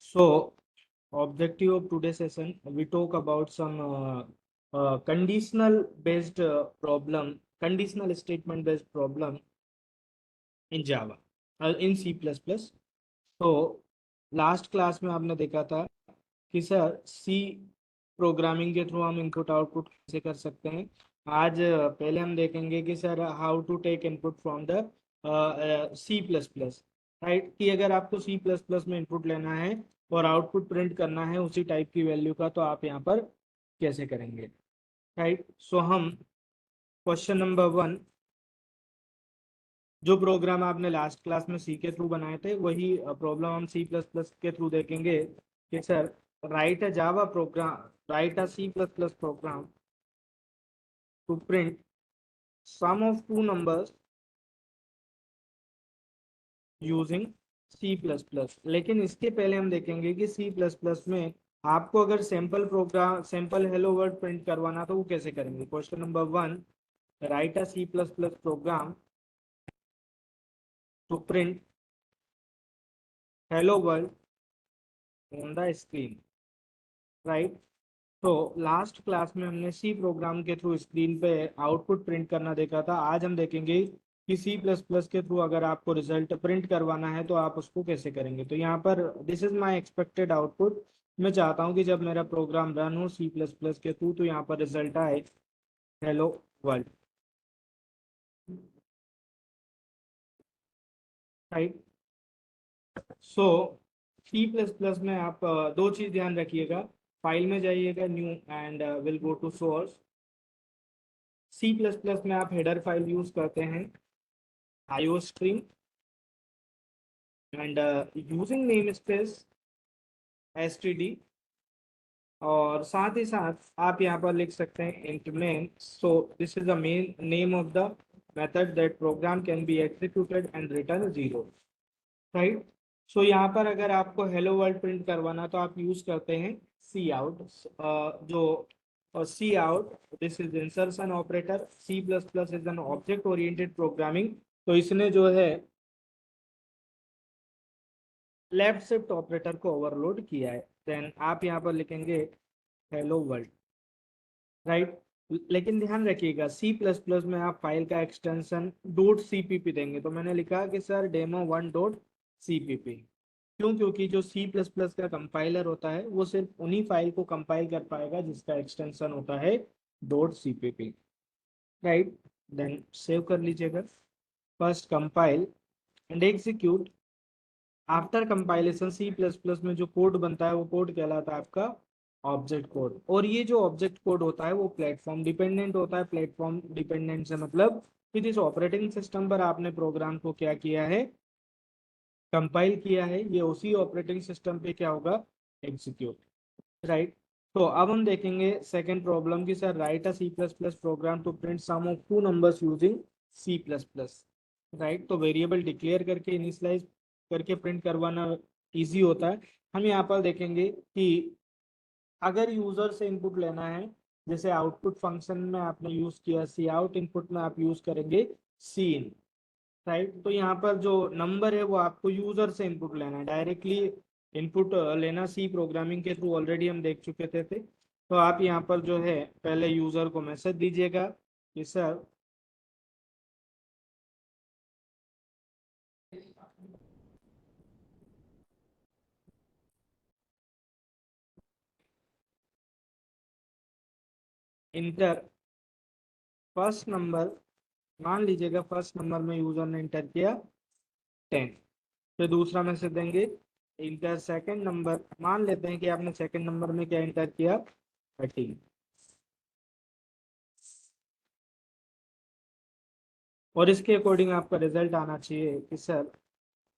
So, objective of today's session, we talk about some conditional based problem, conditional statement based problem in Java, in C++. तो last class में आपने देखा था कि sir C programming के through हम input output कैसे कर सकते हैं। आज पहले हम देखेंगे कि sir how to take input from the C plus plus, right. कि अगर आपको सी प्लस प्लस में इनपुट लेना है और आउटपुट प्रिंट करना है उसी टाइप की वैल्यू का, तो आप यहाँ पर कैसे करेंगे, राइट। सो हम क्वेश्चन नंबर 1, जो प्रोग्राम आपने लास्ट क्लास में सी के थ्रू बनाए थे वही प्रॉब्लम हम सी प्लस प्लस के थ्रू देखेंगे कि sir write a Java program, write a C plus plus program to print sum of two numbers using C plus plus. लेकिन इसके पहले हम देखेंगे कि सी प्लस प्लस में आपको अगर sample program, sample hello world print करवाना तो वो कैसे करेंगे। Question number 1, write a C plus plus program to print hello world on the screen, right. तो लास्ट क्लास में हमने सी प्रोग्राम के थ्रू स्क्रीन पे आउटपुट प्रिंट करना देखा था। आज हम देखेंगे कि सी प्लस प्लस के थ्रू अगर आपको रिजल्ट प्रिंट करवाना है तो आप उसको कैसे करेंगे। तो यहाँ पर this is my expected output. मैं चाहता हूँ कि जब मेरा प्रोग्राम रन हो सी प्लस प्लस के थ्रू तो यहाँ पर रिजल्ट आए hello world, right. So C plus plus में आप दो चीज ध्यान रखिएगा। फाइल में जाइएगा, new, and will go to source. C plus plus में आप हेडर फाइल यूज करते हैं iostream, and using namespace std, और साथ ही साथ आप यहाँ पर लिख सकते हैं int main। so this is the main name of the method that program can be executed and return 0, right। so यहाँ पर अगर आपको hello world प्रिंट करवाना तो आप यूज करते हैं सी आउट, जो C out, this is insertion operator. C plus plus is an object oriented programming, तो इसने जो है लेफ्ट शिफ्ट ऑपरेटर को ओवरलोड किया है। देन आप यहाँ पर लिखेंगे हेलो वर्ल्ड, राइट। लेकिन ध्यान रखिएगा सी प्लस प्लस में आप फाइल का एक्सटेंशन डॉट सीपीपी देंगे। तो मैंने लिखा कि sir demo one dot CPP. क्यों? क्योंकि जो सी प्लस प्लस का कंपाइलर होता है वो सिर्फ उन्हीं फाइल को कंपाइल कर पाएगा जिसका एक्सटेंशन होता है dot CPP, right. Then save कर लीजिएगा। First compile and execute. After compilation C plus plus में जो कोड बनता है वो कोड कहलाता है आपका ऑब्जेक्ट कोड। और ये जो ऑब्जेक्ट कोड होता है वो प्लेटफॉर्म डिपेंडेंट होता है। प्लेटफॉर्म डिपेंडेंट से मतलब कि जिस ऑपरेटिंग सिस्टम पर आपने प्रोग्राम को क्या किया है, कंपाइल किया है, ये उसी ऑपरेटिंग सिस्टम पे क्या होगा, एग्जीक्यूट, राइट। तो अब हम देखेंगे सेकेंड प्रॉब्लम की sir write a C plus plus program to print sum of two numbers using C plus plus, right. तो वेरिएबल डिक्लेयर करके इनिशियलाइज करके प्रिंट करवाना इजी होता है। हम यहाँ पर देखेंगे कि अगर यूजर से इनपुट लेना है, जैसे आउटपुट फंक्शन में आपने यूज किया सी आउट, इनपुट में आप यूज करेंगे सी इन, राइट। तो यहाँ पर जो नंबर है वो आपको यूजर से इनपुट लेना है। डायरेक्टली इनपुट लेना सी प्रोग्रामिंग के थ्रू ऑलरेडी हम देख चुके थे। तो आप यहाँ पर जो है पहले यूजर को मैसेज दीजिएगा कि सर इंटर फर्स्ट नंबर, मान लीजिएगा फर्स्ट नंबर में यूजर ने इंटर किया 10। फिर दूसरा मैसेज देंगे इंटर सेकंड नंबर, मान लेते हैं कि आपने सेकंड नंबर में क्या इंटर किया 13। और इसके अकॉर्डिंग आपका रिजल्ट आना चाहिए कि sir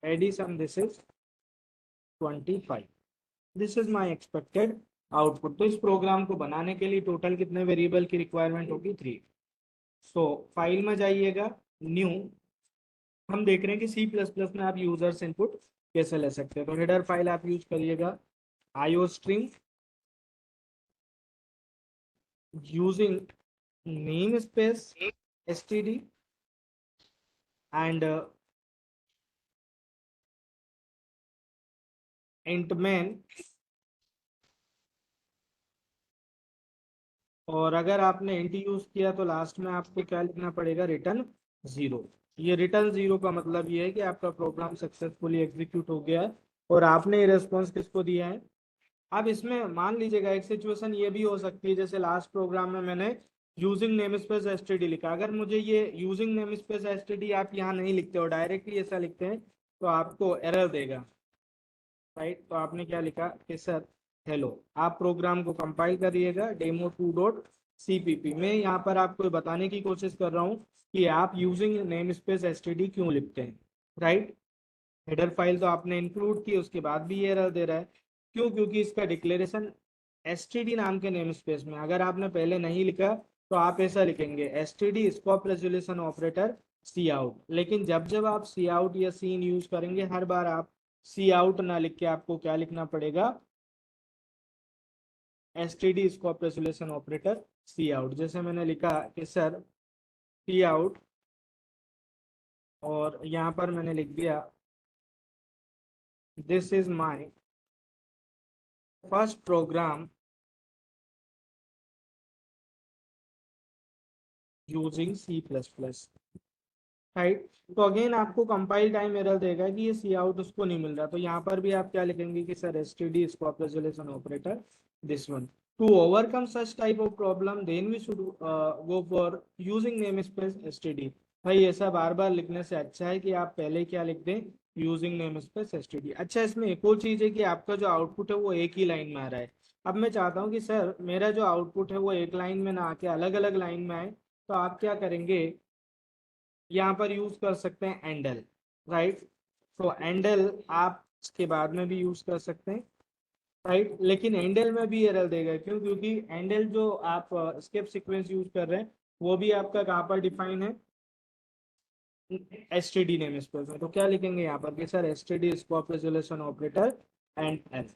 addition this is 25। This is my expected output. तो इस प्रोग्राम को बनाने के लिए टोटल कितने वेरिएबल की रिक्वायरमेंट होगी, 3। सो फाइल में जाइएगा, न्यू। हम देख रहे हैं कि सी प्लस प्लस में आप यूजर से इनपुट कैसे ले सकते हैं। तो हेडर फाइल आप यूज करिएगा iostream using namespace std and int man, और अगर आपने इंट यूज किया तो लास्ट में आपको क्या लिखना पड़ेगा, रिटर्न 0। ये रिटर्न 0 का मतलब ये है कि आपका प्रोग्राम सक्सेसफुली एग्जीक्यूट हो गया है और आपने ये रेस्पॉन्स किसको दिया है। अब इसमें मान लीजिएगा एक सिचुएशन ये भी हो सकती है, जैसे लास्ट प्रोग्राम में मैंने यूजिंग नेम स्पेस एसटीडी लिखा, अगर मुझे ये यूजिंग नेम स्पेस एसटीडी आप यहाँ नहीं लिखते हो, डायरेक्टली ऐसा लिखते हैं तो आपको एरर देगा, राइट। तो आपने क्या लिखा कि सर हेलो, आप प्रोग्राम को कंपाइल करिएगा demo2.cpp में। यहाँ पर आपको बताने की कोशिश कर रहा हूँ कि आप यूजिंग नेम स्पेस एसटीडी क्यों लिखते हैं, राइट। हेडर फाइल तो आपने इंक्लूड की, उसके बाद भी ये एरर दे रहा है, क्यों? क्योंकि इसका डिक्लेरेशन एसटीडी नाम के नेम स्पेस में, अगर आपने पहले नहीं लिखा तो आप ऐसा लिखेंगे STD scope resolution operator cout, लेकिन जब जब आप सी आउट या सी इन यूज करेंगे हर बार आप सी आउट ना लिख के आपको क्या लिखना पड़ेगा, STD scope resolution operator cout. जैसे मैंने लिखा कि सर सी आउट, और यहाँ पर मैंने लिख दिया this is my first program using C plus plus, right. तो अगेन आपको कंपाइल टाइम एरर देगा कि ये सी आउट उसको नहीं मिल रहा, तो यहाँ पर भी आप क्या लिखेंगे कि sir S T D scope resolution operator this one. To overcome such type of problem then we should go for using name space S T D. भाई ऐसा बार बार लिखने से अच्छा है कि आप पहले क्या लिख दें, using name space S T D. अच्छा, इसमें एक और चीज है कि आपका जो आउटपुट है वो एक ही लाइन में आ रहा है। अब मैं चाहता हूँ कि सर मेरा जो आउटपुट है वो एक लाइन में ना आके अलग अलग लाइन में आए, तो आप क्या करेंगे, यहाँ पर यूज कर सकते हैं एंडल, राइट। तो एंडल आप इसके बाद में भी यूज कर सकते हैं, राइट। लेकिन एंडल में भी एरर देगा, क्यों? क्योंकि एंडल जो आप स्केप सीक्वेंस यूज कर रहे हैं वो भी आपका कहाँ पर डिफाइन है, S T D name space में। तो क्या लिखेंगे यहाँ पर कि sir S T D scope resolution operator end L,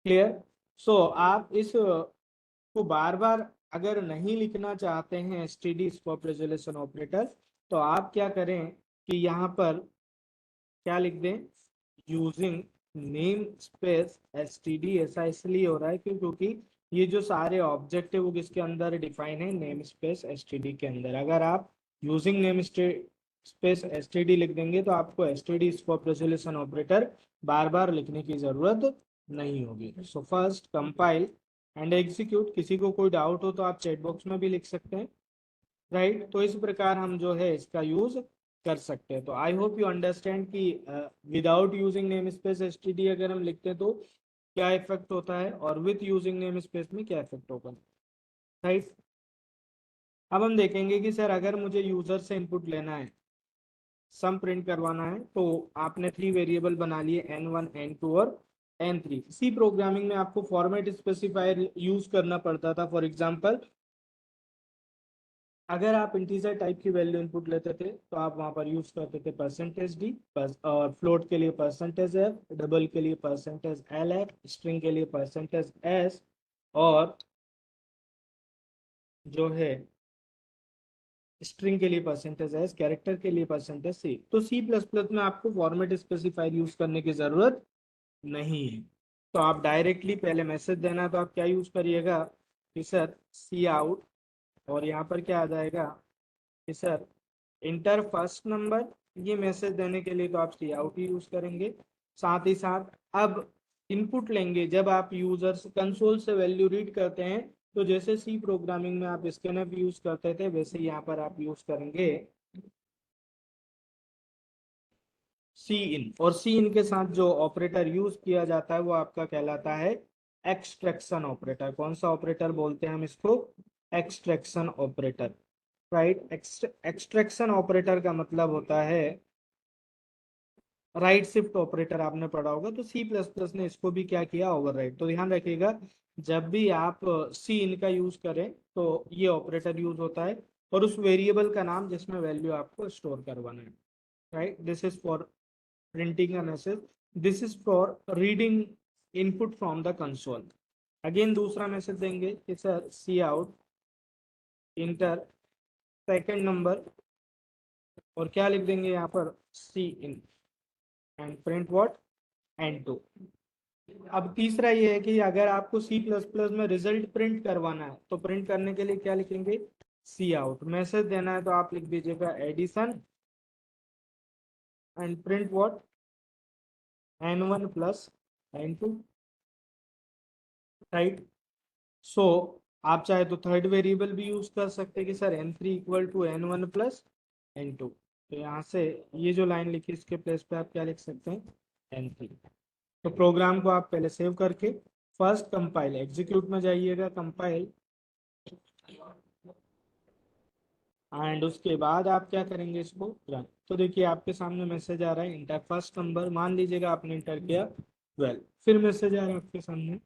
clear. So आप इस को बार बार अगर नहीं लिखना चाहते हैं S T D scope resolution operator, तो आप क्या करें कि यहाँ पर क्या लिख दें, using name space S T D. ऐसा इसलिए हो रहा है क्योंकि ये जो सारे ऑब्जेक्ट है वो किसके अंदर डिफाइन है, name space S T D के अंदर। अगर आप using name space S T D लिख देंगे तो आपको S T D scope resolution operator बार बार लिखने की जरूरत नहीं होगी। So first compile and execute. किसी को कोई डाउट हो तो आप चैट बॉक्स में भी लिख सकते हैं, राइट। तो इस प्रकार हम जो है इसका यूज कर सकते हैं। तो आई होप यू अंडरस्टैंड कि without using name space STD अगर हम लिखते हैं तो क्या इफेक्ट होता है, और विथ यूजिंग नेम स्पेस में क्या इफेक्ट होगा, राइट। अब हम देखेंगे कि सर अगर मुझे यूजर से इनपुट लेना है, सम प्रिंट करवाना है, तो आपने 3 वेरिएबल बना लिए n1 n2 और n3। सी प्रोग्रामिंग में आपको फॉर्मेट स्पेसिफायर यूज करना पड़ता था। फॉर एग्जांपल अगर आप इंटीजर टाइप की वैल्यू इनपुट लेते थे तो आप वहां पर यूज करते थे परसेंटेज डी, और फ्लोट के लिए परसेंटेज एफ, डबल के लिए परसेंटेज एल एफ, स्ट्रिंग के लिए परसेंटेज एस, और जो है स्ट्रिंग के लिए परसेंटेज एस, कैरेक्टर के लिए परसेंटेज सी। तो सी प्लस प्लस में आपको फॉर्मेट स्पेसिफायर यूज करने की जरूरत नहीं है। तो आप डायरेक्टली पहले मैसेज देना तो आप क्या यूज करिएगा कि सर सी आउट, और यहाँ पर क्या आ जाएगा कि सर इंटर फर्स्ट नंबर। ये मैसेज देने के लिए तो आप सी आउट ही यूज करेंगे। साथ ही साथ अब इनपुट लेंगे, जब आप यूजर्स कंसोल से वैल्यू रीड करते हैं तो जैसे सी प्रोग्रामिंग में आप स्कैनफ यूज करते थे वैसे यहाँ पर आप यूज करेंगे सी इन। और सी इन के साथ जो ऑपरेटर यूज किया जाता है वो आपका कहलाता है एक्सट्रैक्शन ऑपरेटर। कौन सा ऑपरेटर बोलते हैं हम इसको, extraction operator, right. Extraction operator का मतलब होता है राइट शिफ्ट ऑपरेटर, आपने पढ़ा होगा। तो सी प्लस प्लस ने इसको भी क्या किया, ओवरराइट। तो ध्यान रखिएगा जब भी आप सी इन का यूज करें तो ये ऑपरेटर यूज होता है, और उस वेरिएबल का नाम जिसमें वैल्यू आपको स्टोर करवाना है, right. This is for printing a message, this is for reading input from the console. Again दूसरा मैसेज देंगे कि sir C out inter second number, और क्या लिख देंगे यहाँ पर सी इन, एंड प्रिंट व्हाट, N2। अब तीसरा ये है कि अगर आपको सी प्लस प्लस में रिजल्ट प्रिंट करवाना है तो प्रिंट करने के लिए क्या लिखेंगे, सी आउट। मैसेज देना है तो आप लिख दीजिएगा addition and print what, N1 plus N2, right. So आप चाहे तो थर्ड वेरिएबल भी यूज कर सकते हैं कि sir N3 equal to N1 plus N2। तो यहाँ से ये जो लाइन लिखी इसके प्लेस पे आप क्या लिख सकते हैं, N3। तो प्रोग्राम को आप पहले सेव करके फर्स्ट कंपाइल एग्जीक्यूट में जाइएगा, कंपाइल, एंड उसके बाद आप क्या करेंगे, इसको रन। तो देखिए आपके सामने मैसेज आ रहा है इंटर फर्स्ट नंबर, मान लीजिएगा आपने इंटर किया 12, फिर मैसेज आ रहा है आपके सामने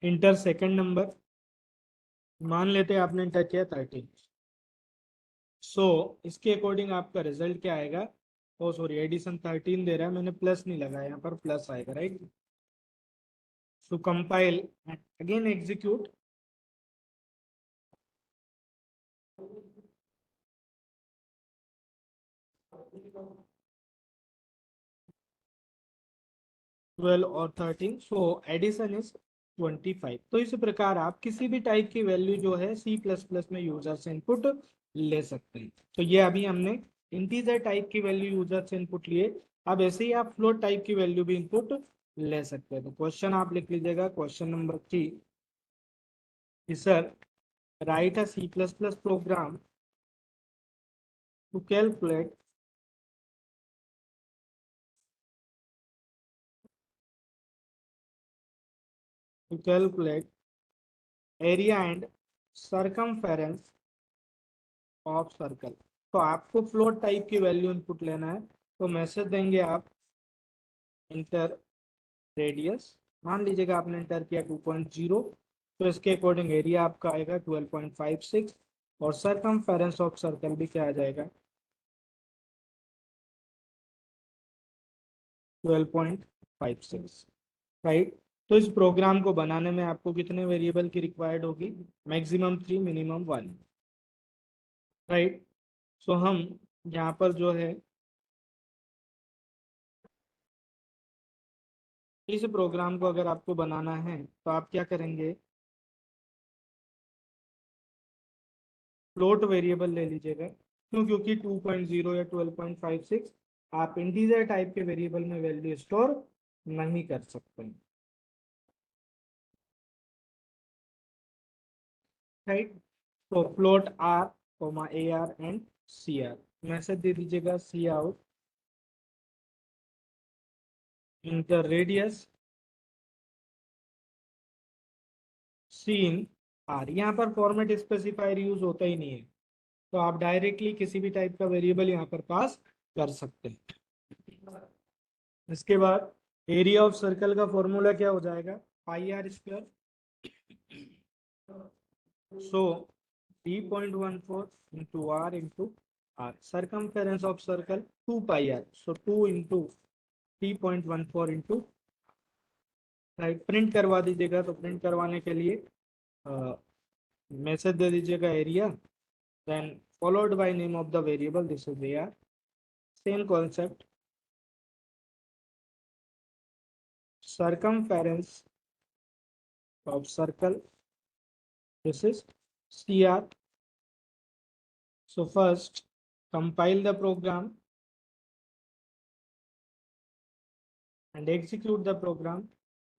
इंटर सेकंड नंबर, मान लेते हैं आपने इंटर किया 13। सो इसके अकॉर्डिंग आपका रिजल्ट क्या आएगा, ओ सॉरी एडिशन 13 दे रहा है, मैंने प्लस नहीं लगाया, यहाँ पर प्लस आएगा, राइट। सो कंपाइल अगेन एग्जीक्यूट, 12 और 13, सो एडिशन इज 25। तो इस प्रकार आप किसी भी टाइप की वैल्यू जो है सी प्लस प्लस में यूजर से इनपुट ले सकते हैं। तो ये अभी हमने इंटीजर टाइप की वैल्यू यूजर से इनपुट लिए, अब ऐसे ही आप फ्लोट टाइप की वैल्यू भी इनपुट ले सकते हैं। तो क्वेश्चन आप लिख लीजिएगा, question number 3, sir write a C plus plus program to calculate area and circumference of circle. तो आपको फ्लोट टाइप की वैल्यू इनपुट लेना है, तो मैसेज देंगे आप इंटर रेडियस, मान लीजिएगा आपने इंटर किया 2.0, तो इसके अकॉर्डिंग एरिया आपका आएगा 12.56, और सरकमफेरेंस ऑफ सर्कल भी क्या आ जाएगा, 12.56, राइट। तो इस प्रोग्राम को बनाने में आपको कितने वेरिएबल की रिक्वायर्ड होगी, मैक्सिमम 3, मिनिमम 1, राइट। सो हम यहाँ पर जो है इस प्रोग्राम को अगर आपको बनाना है तो आप क्या करेंगे, फ्लोट वेरिएबल ले लीजिएगा। क्यों, क्योंकि 2.0 या 12.56 आप इंटीजर टाइप के वेरिएबल में वैल्यू स्टोर नहीं कर सकते, राइट। तो float R comma A R and C R, message दे दीजिएगा C out enter radius cin R. यहाँ पर फॉर्मेट स्पेसिफायर यूज होता ही नहीं है, तो आप डायरेक्टली किसी भी टाइप का वेरिएबल यहाँ पर पास कर सकते हैं। इसके बाद एरिया ऑफ सर्कल का फॉर्मूला क्या हो जाएगा, pi R square. So 3.14 into r into r, circumference of circle 2 pi r, so 2 into 3.14 into, right. Print करवा दीजिएगा, तो प्रिंट करवाने के लिए मैसेज दे दीजिएगा area, then followed by name of the variable, this is AR, same concept, circumference of circle, this is CR. So first compile the program and execute the program।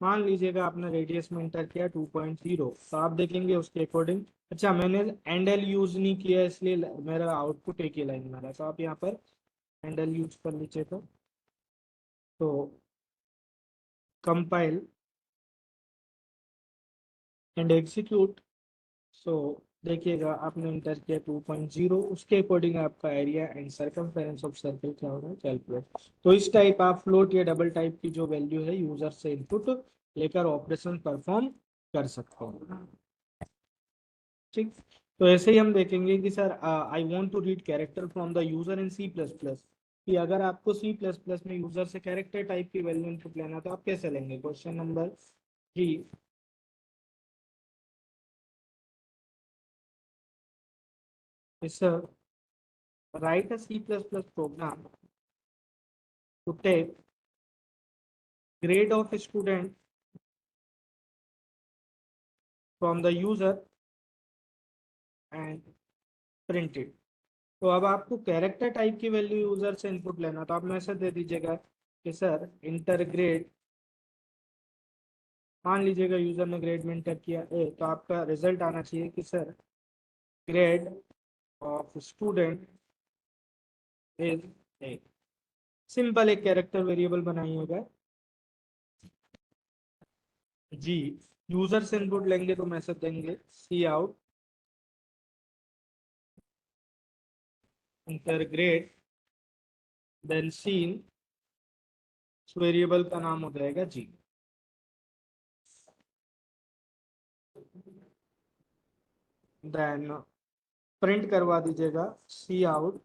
मान लीजिएगा आपने रेडियस में enter किया 2.0, तो आप देखेंगे उसके अकॉर्डिंग, अच्छा मैंने एंडल यूज नहीं किया इसलिए मेरा आउटपुट एक ही लाइन में रहा, तो आप यहाँ पर एंडल यूज कर लीजिए। तो कंपाइल एंड एग्जीक्यूट। सो देखिएगा आपने इंटर किया 2.0, उसके अकॉर्डिंग आपका area and circumference of circle क्या होगा, कैलकुलेट। तो इस टाइप आप फ्लोट या डबल टाइप की जो वैल्यू है यूजर से इनपुट लेकर ऑपरेशन परफॉर्म कर सकते हैं, ठीक। तो ऐसे ही हम देखेंगे कि sir I want to read character from the user in C plus plus, कि अगर आपको सी प्लस प्लस में यूजर से कैरेक्टर टाइप की वैल्यू इनपुट लेना तो आप कैसे लेंगे, question number 3, is write a C++ program to take grade of a student from the user and print it. तो अब आपको कैरेक्टर टाइप की वैल्यू यूजर से इनपुट लेना, तो आप मैसेज दे दीजिएगा कि सर इंटर ग्रेड, मान लीजिएगा यूजर ने ग्रेड में इंटर किया ए, तो आपका रिजल्ट आना चाहिए कि sir grade of student is A. Simple एक कैरेक्टर वेरिएबल बनाइएगा जी। यूजर से इनपुट लेंगे तो मैसेज देंगे C out enter grade, then cin, variable का नाम हो जाएगा जी। देन प्रिंट करवा दीजिएगा C out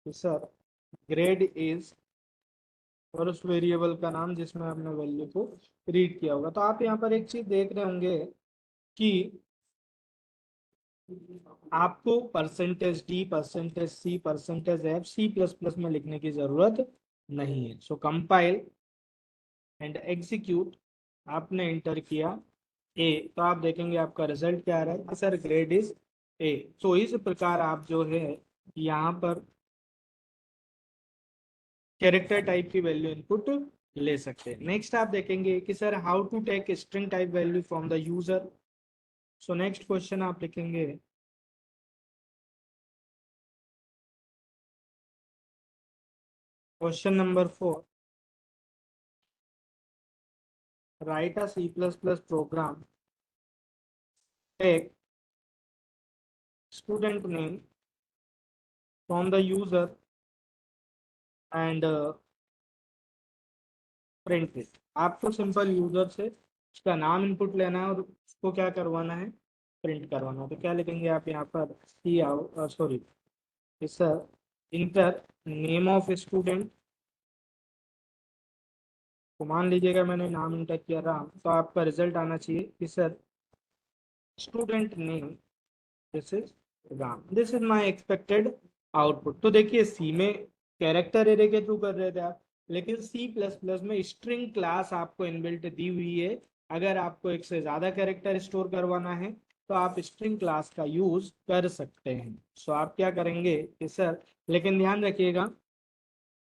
sir grade is, और उस वेरिएबल का नाम जिसमें आपने वैल्यू को रीड किया होगा। तो आप यहाँ पर एक चीज देख रहे होंगे कि आपको percentage D, percentage C, percentage F C plus plus में लिखने की जरूरत नहीं है। सो कंपाइल एंड एग्जीक्यूट, आपने इंटर किया ए, तो आप देखेंगे आपका रिजल्ट क्या आ रहा है sir grade is A. So इस प्रकार आप जो है यहाँ पर कैरेक्टर टाइप की वैल्यू इनपुट ले सकते हैं। नेक्स्ट आप देखेंगे कि sir how to take string type value from the user. So next question आप लिखेंगे question number 4, write a C++ program, take student name from the user and print it। आपको simple user से उसका नाम input लेना है और उसको क्या करवाना है, प्रिंट करवाना है। तो क्या लिखेंगे आप यहाँ पर C out, sorry sir enter name of student, तो मान लीजिएगा मैंने नाम इंटर किया राम, तो आपका रिजल्ट आना चाहिए कि sir student name this is Ram, this is my expected output. तो देखिए सी में कैरेक्टर एरे के थ्रू कर रहे थे आप, लेकिन सी प्लस प्लस में स्ट्रिंग क्लास आपको इनबिल्ट दी हुई है। अगर आपको एक से ज्यादा कैरेक्टर स्टोर करवाना है तो आप स्ट्रिंग क्लास का यूज कर सकते हैं। सो आप क्या करेंगे कि सर, लेकिन ध्यान रखिएगा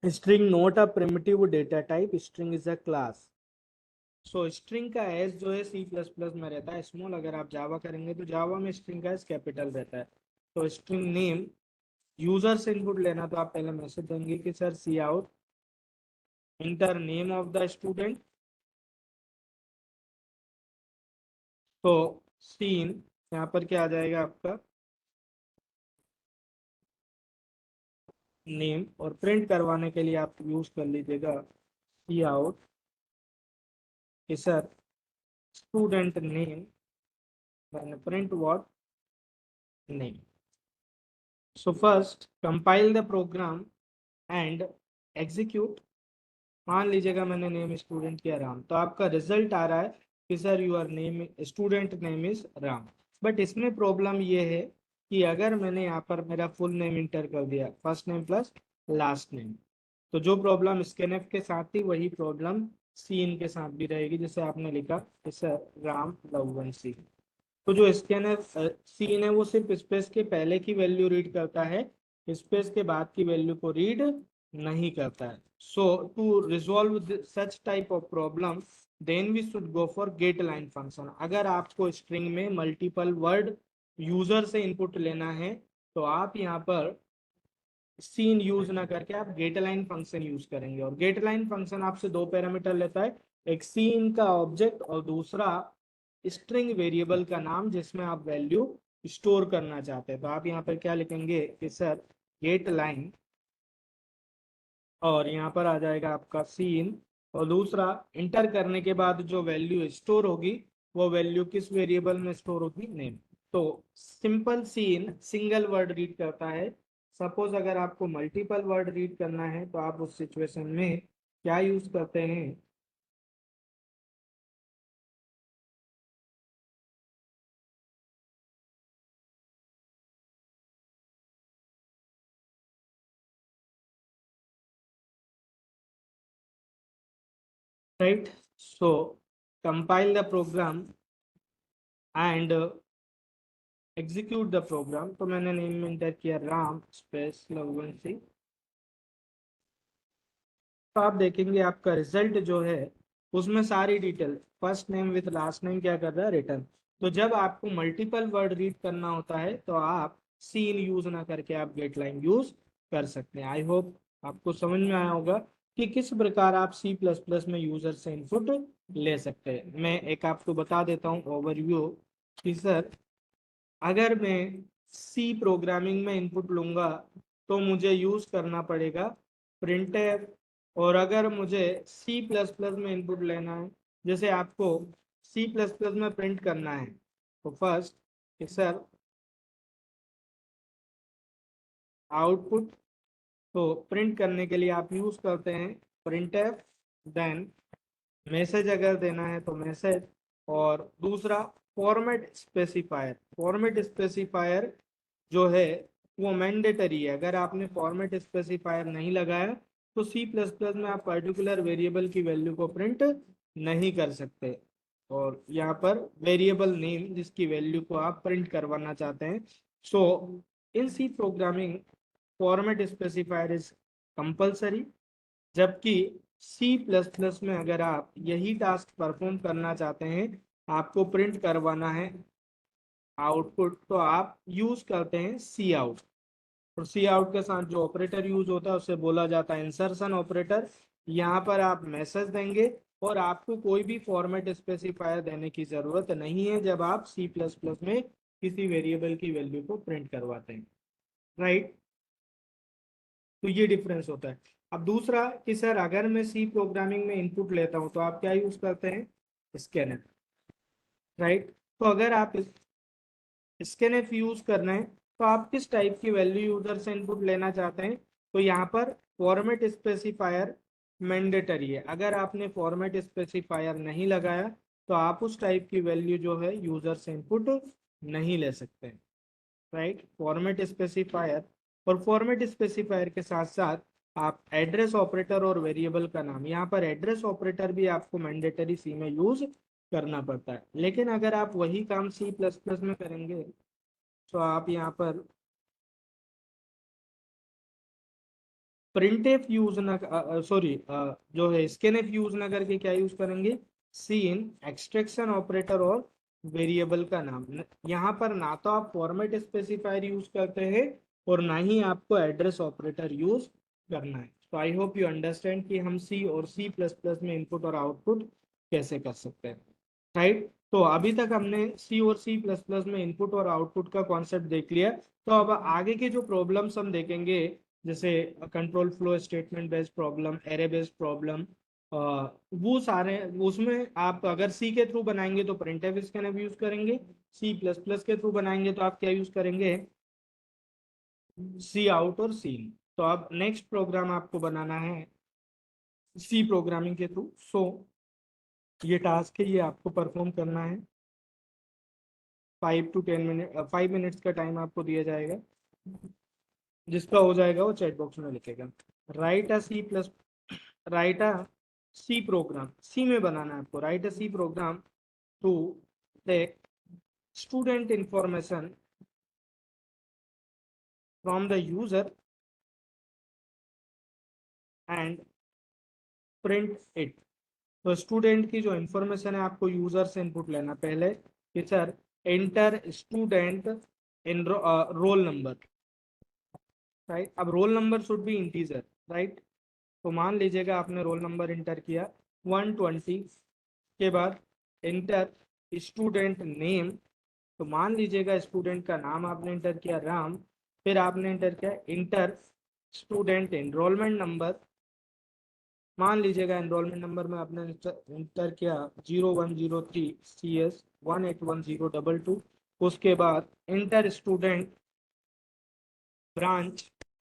string note a primitive data type, string is a class. So string का एस जो है सी प्लस प्लस में रहता है स्मॉल, अगर आप जावा करेंगे तो जावा में स्ट्रिंग का एस कैपिटल रहता है। तो स्ट्रिंग नेम यूजर से इनपुट लेना, तो आप पहले मैसेज देंगे कि sir C out enter name of the student, तो सीन यहाँ पर क्या आ जाएगा आपका नेम, और प्रिंट करवाने के लिए आप यूज कर लीजिएगा सी आउट कि sir student name, print what name. So first compile the program and execute, मान लीजिएगा मैंने नेम स्टूडेंट किया राम, तो आपका रिजल्ट आ रहा है कि sir your name student name is Ram. But इसमें प्रॉब्लम ये है कि अगर मैंने यहाँ पर मेरा फुल नेम इंटर कर दिया, first name plus last name, तो जो प्रॉब्लम स्कैनएफ के साथ थी वही प्रॉब्लम सीन के साथ भी रहेगी। जैसे आपने लिखा कि सर राम लवन सी, तो जो स्कैनएफ सीन है वो सिर्फ स्पेस के पहले की वैल्यू रीड करता है, स्पेस के बाद की वैल्यू को रीड नहीं करता है। So to resolve such type of problem then we should go for get line function. अगर आपको स्ट्रिंग में मल्टीपल वर्ड यूजर से इनपुट लेना है तो आप यहाँ पर सीन यूज ना करके आप गेट लाइन फंक्शन यूज करेंगे, और गेट लाइन फंक्शन आपसे दो पैरामीटर लेता है, एक सीन का ऑब्जेक्ट और दूसरा स्ट्रिंग वेरिएबल का नाम जिसमें आप वैल्यू स्टोर करना चाहते हैं। तो आप यहाँ पर क्या लिखेंगे कि सर गेट लाइन, और यहाँ पर आ जाएगा आपका सीन, और दूसरा इंटर करने के बाद जो वैल्यू स्टोर होगी वो वैल्यू किस वेरिएबल में स्टोर होगी, नेम। तो simple cin single word read करता है। सपोज अगर आपको मल्टीपल वर्ड रीड करना है तो आप उस सिचुएशन में क्या यूज करते हैं, right? So compile the program and execute the program. तो मैंने नेम में इंटर किया राम स्पेस लव1c। तो आप देखेंगे आपका रिजल्ट जो है उसमें सारी detail first name with last name क्या कर रहा है, रिटर्न। तो जब आपको मल्टीपल वर्ड रीड करना होता है तो आप सीन यूज ना करके आप गेट लाइन यूज कर सकते हैं। आई होप आपको समझ में आया होगा कि किस प्रकार आप सी प्लस प्लस में यूजर से इनपुट ले सकते हैं। मैं एक आपको बता देता हूँ ओवरव्यू कि सर अगर मैं सी प्रोग्रामिंग में इनपुट लूंगा तो मुझे यूज करना पड़ेगा प्रिंटफ। और अगर मुझे सी प्लस प्लस में इनपुट लेना है, जैसे आपको सी प्लस प्लस में प्रिंट करना है, तो फर्स्ट सर आउटपुट, तो प्रिंट करने के लिए आप यूज करते हैं प्रिंटफ। देन मैसेज अगर देना है तो मैसेज। और दूसरा फॉर्मेट स्पेसिफायर। फॉर्मेट स्पेसिफायर जो है वो मैंडेटरी है। अगर आपने फॉर्मेट स्पेसिफायर नहीं लगाया तो सी प्लस प्लस में आप पर्टिकुलर वेरिएबल की वैल्यू को प्रिंट नहीं कर सकते। और यहाँ पर वेरिएबल नेम जिसकी वैल्यू को आप प्रिंट करवाना चाहते हैं। So in C programming format specifier is compulsory. जबकि सी प्लस प्लस में अगर आप यही टास्क परफॉर्म करना चाहते हैं, आपको प्रिंट करवाना है आउटपुट, तो आप यूज करते हैं सी आउट। और सी आउट के साथ जो ऑपरेटर यूज होता है उसे बोला जाता है इंसर्शन ऑपरेटर। यहाँ पर आप मैसेज देंगे और आपको कोई भी फॉर्मेट स्पेसिफायर देने की जरूरत नहीं है जब आप सी प्लस प्लस में किसी वेरिएबल की वैल्यू को प्रिंट करवाते हैं, राइट। तो ये डिफरेंस होता है। अब दूसरा कि सर अगर मैं सी प्रोग्रामिंग में इनपुट लेता हूँ तो आप क्या यूज करते हैं, स्कैनर, राइट। तो अगर आप स्कैनफ यूज करना है तो आप किस टाइप की वैल्यू यूजर से इनपुट लेना चाहते हैं, तो यहाँ पर फॉर्मेट स्पेसिफायर मैंडेटरी है। अगर आपने फॉर्मेट स्पेसिफायर नहीं लगाया तो आप उस टाइप की वैल्यू जो है यूजर से इनपुट नहीं ले सकते, राइट। फॉर्मेट स्पेसिफायर और फॉर्मेट स्पेसिफायर के साथ साथ आप एड्रेस ऑपरेटर और वेरिएबल का नाम, यहाँ पर एड्रेस ऑपरेटर भी आपको मैंडेटरी सी में यूज करना पड़ता है। लेकिन अगर आप वही काम सी प्लस प्लस में करेंगे तो आप यहाँ पर प्रिंटफ यूज ना, सॉरी, जो है स्कैनफ यूज ना करके क्या यूज करेंगे, सीन एक्सट्रैक्शन ऑपरेटर और वेरिएबल का नाम। यहाँ पर ना तो आप फॉर्मेट स्पेसिफायर यूज करते हैं और ना ही आपको एड्रेस ऑपरेटर यूज करना है। तो आई होप यू अंडरस्टैंड कि हम सी और सी प्लस प्लस में इनपुट और आउटपुट कैसे कर सकते हैं, राइट। तो अभी तक हमने सी और सी प्लस प्लस में इनपुट और आउटपुट का कॉन्सेप्ट देख लिया। तो अब आगे के जो प्रॉब्लम्स हम देखेंगे, जैसे control flow statement based problem, array based problem, वो सारे उसमें आप अगर सी के थ्रू बनाएंगे तो प्रिंटफ स्कैनफ यूज करेंगे। सी प्लस प्लस के थ्रू बनाएंगे तो आप क्या यूज करेंगे, सी आउट और सीन। तो अब नेक्स्ट प्रोग्राम आपको बनाना है सी प्रोग्रामिंग के थ्रू। सो ये टास्क है, ये आपको परफॉर्म करना है। 5 to 10 मिनट, 5 मिनट्स का टाइम आपको दिया जाएगा। जिसका हो जाएगा वो चैट बॉक्स में लिखेगा। Write a C plus, write a C program, C में बनाना है आपको। Write a C program to take student information from the user and print it. तो स्टूडेंट की जो इंफॉर्मेशन है आपको यूजर से इनपुट लेना पहले कि sir enter student in roll number, right. अब roll number should be integer, right. तो मान लीजिएगा आपने रोल नंबर इंटर किया 120 के बाद इंटर स्टूडेंट नेम। तो मान लीजिएगा स्टूडेंट का नाम आपने इंटर किया राम। फिर आपने इंटर किया इंटर स्टूडेंट एनरोलमेंट नंबर। मान लीजिएगा एनरोलमेंट नंबर में आपने इंटर किया 0103CS181022। उसके बाद इंटर स्टूडेंट ब्रांच।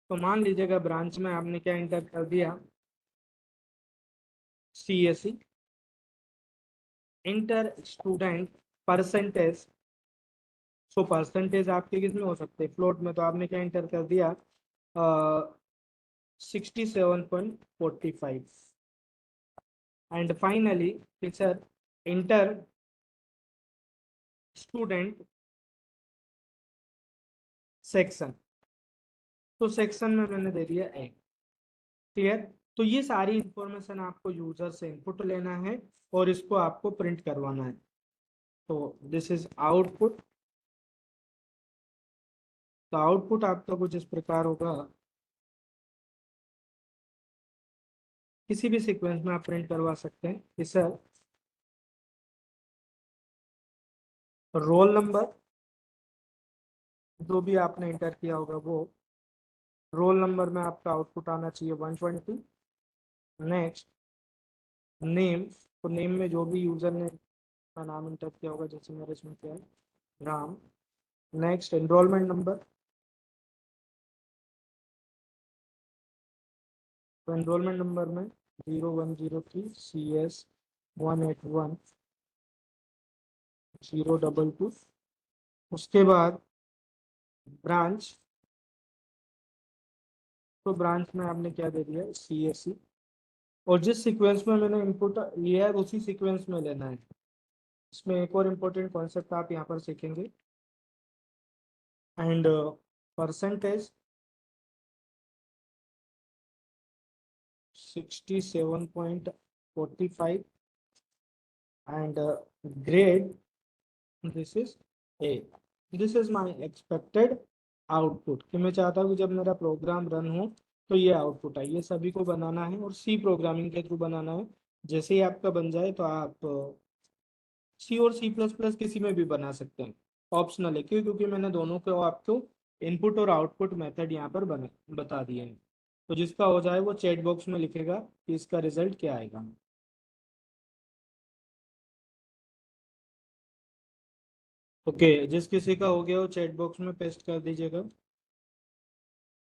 तो मान लीजिएगा ब्रांच में आपने क्या इंटर कर दिया, CSE। Inter student percentage. So percentage आपके किस में हो सकते हैं, फ्लोट में। तो आपने क्या इंटर कर दिया, 67.45। And finally teacher inter student section, तो सेक्शन में मैंने दे दिया ए। क्लियर? तो ये सारी इंफॉर्मेशन आपको यूजर से इनपुट लेना है और इसको आपको प्रिंट करवाना है। तो दिस इज आउटपुट। तो आउटपुट आपका कुछ इस प्रकार होगा, किसी भी सीक्वेंस में आप प्रिंट करवा सकते हैं कि सर रोल नंबर जो भी आपने इंटर किया होगा वो रोल नंबर में आपका आउटपुट आना चाहिए 120। नेक्स्ट नेम, तो नेम में जो भी यूजर ने का नाम इंटर किया होगा, जैसे मेरे इसमें क्या है राम। नेक्स्ट एनरोलमेंट नंबर, तो एनरोलमेंट नंबर में 0103CS181 022। उसके बाद ब्रांच, तो ब्रांच में आपने क्या दे दिया CSC, और जिस सीक्वेंस में मैंने इनपुट लिया है उसी सीक्वेंस में लेना है। इसमें एक और इम्पोर्टेंट कॉन्सेप्ट आप यहाँ पर सीखेंगे, and percentage 67.45 and grade, this is A. This is my expected output, कि मैं चाहता हूँ कि जब मेरा प्रोग्राम रन हो तो ये आउटपुट आए। ये सभी को बनाना है और सी प्रोग्रामिंग के थ्रू बनाना है। जैसे ही आपका बन जाए तो आप सी और C++ किसी में भी बना सकते हैं, ऑप्शनल है। क्यों? क्योंकि मैंने दोनों को आपको इनपुट और आउटपुट मेथड यहाँ पर बता दिए हैं। तो जिसका हो जाए वो चैट बॉक्स में लिखेगा कि इसका रिजल्ट क्या आएगा। ओके, जिस किसी का हो गया वो चैट बॉक्स में पेस्ट कर दीजिएगा।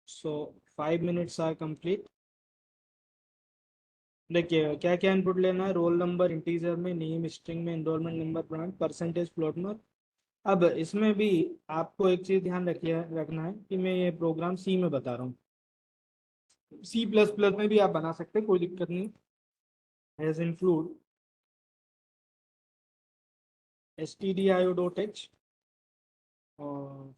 सो 5 मिनट्स आर कंप्लीट। देखिए क्या क्या इनपुट लेना है, रोल नंबर इंटीजर में, नेम स्ट्रिंग में, enrolment number branch, percentage float में। अब इसमें भी आपको एक चीज ध्यान रखिए, रखना है कि मैं ये प्रोग्राम सी में बता रहा हूँ। C++ में भी आप बना सकते हैं, कोई दिक्कत नहीं। एज इंक्लूड stdio.h और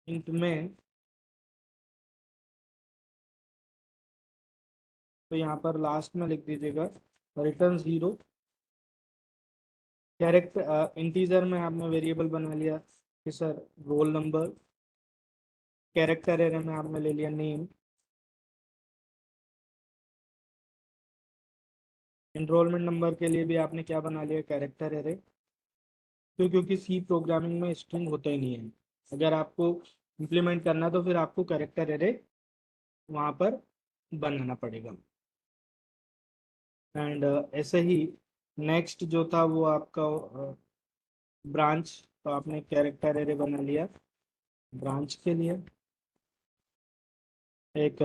इंट में, तो यहाँ पर लास्ट में लिख दीजिएगा रिटर्न 0। कैरेक्टर इंटीजर में आपने वेरिएबल बना लिया कि sir roll number. Character array में आपने ले लिया नेम। एनरोलमेंट नंबर के लिए भी आपने क्या बना लिया, कैरेक्टर एरे। क्यों? क्योंकि सी प्रोग्रामिंग में स्ट्रिंग होता ही नहीं है। अगर आपको इम्प्लीमेंट करना तो फिर आपको कैरेक्टर एरे वहाँ पर बनाना पड़ेगा। एंड ऐसे ही नेक्स्ट जो था वो आपका ब्रांच, तो आपने कैरेक्टर एरे बना लिया ब्रांच के लिए। एक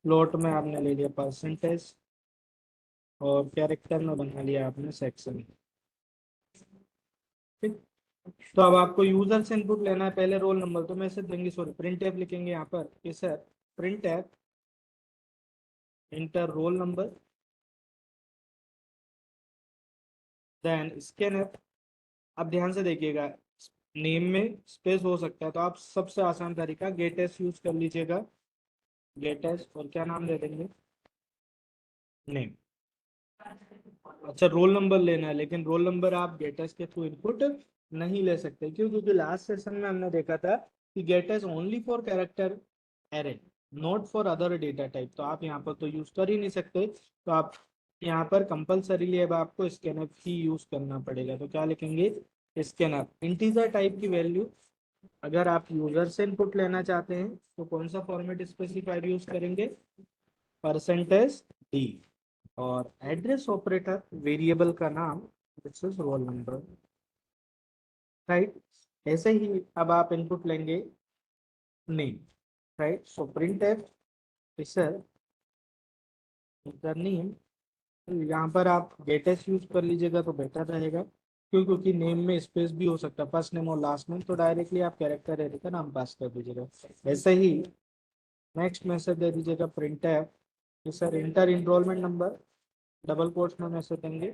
फ्लोट में आपने ले लिया परसेंटेज और कैरेक्टर में बना लिया आपने सेक्शन। ठीक। तो अब आपको यूजर से इनपुट लेना है, पहले रोल नंबर, तो मैं इसे देंगे सॉरी प्रिंट एफ लिखेंगे यहाँ पर कि sir print F enter roll number, then scan F. अब ध्यान से देखिएगा, नेम में स्पेस हो सकता है, तो आप सबसे आसान तरीका गेट एस यूज कर लीजिएगा। गेट एस और क्या नाम दे देंगे, नेम। अच्छा, रोल नंबर लेना है, लेकिन रोल नंबर आप गेटस के थ्रू इनपुट नहीं ले सकते। क्यों? क्योंकि लास्ट सेशन में हमने देखा था कि gates only for character array, not for other data type. तो आप यहाँ पर तो यूज कर ही नहीं सकते। तो आप यहाँ पर कंपल्सरीली अब आपको स्कैनफ ही यूज करना पड़ेगा। तो क्या लिखेंगे, स्कैनफ इंटीजर टाइप की वैल्यू। अगर आप यूजर से इनपुट लेना चाहते हैं तो कौन सा फॉर्मेट स्पेसिफायर यूज करेंगे, परसेंटेज डी, और एड्रेस ऑपरेटर वेरिएबल का नाम this is role number. Right? ऐसे ही अब आप इनपुट लेंगे name. Right? So print F sir the name, यहाँ पर आप गेटेस्ट यूज कर लीजिएगा तो बेटर रहेगा। क्यों? क्योंकि नेम में स्पेस भी हो सकता है, फर्स्ट नेम और लास्ट नेम, तो डायरेक्टली आप कैरेक्टर एरे का नाम पास कर दीजिएगा। ऐसे ही नेक्स्ट मैसेज दे दीजिएगा प्रिंट है कि sir enter enrolment number, double quotes में मैसेज देंगे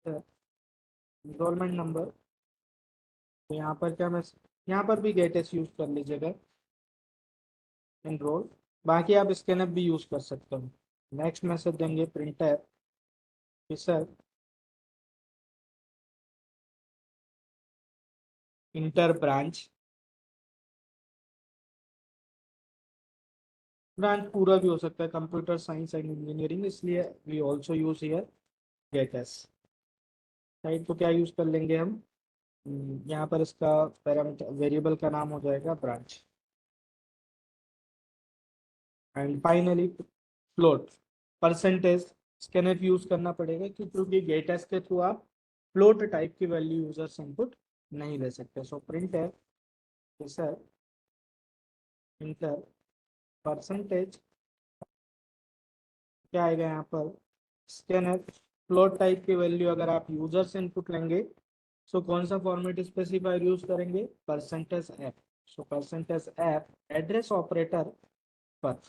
इनरोलमेंट नंबर। तो यहाँ पर क्या मैसेज, यहाँ पर भी गेट एस यूज कर लीजिएगा इनरोल, बाकी आप स्कैनअप भी यूज कर सकते हो। नेक्स्ट मैसेज देंगे प्रिंट है कि सर इंटर ब्रांच, ब्रांच पूरा भी हो सकता है, कंप्यूटर साइंस एंड इंजीनियरिंग, इसलिए we also use here gets. Right, तो क्या यूज कर लेंगे हम, यहाँ पर इसका पैरामीटर वेरिएबल का नाम हो जाएगा branch. And finally float, percentage scanner use करना पड़ेगा क्योंकि गेट एस के थ्रू आप फ्लोट टाइप की वैल्यू यूजर्स इनपुट नहीं ले सकते। सो प्रिंट है सर इंटर परसेंटेज, क्या आएगा यहाँ पर स्कैनर फ्लोट टाइप की वैल्यू अगर आप यूजर से इनपुट लेंगे, सो कौन सा फॉर्मेट स्पेसिफायर यूज करेंगे, percentage F. So percentage F address operator पर।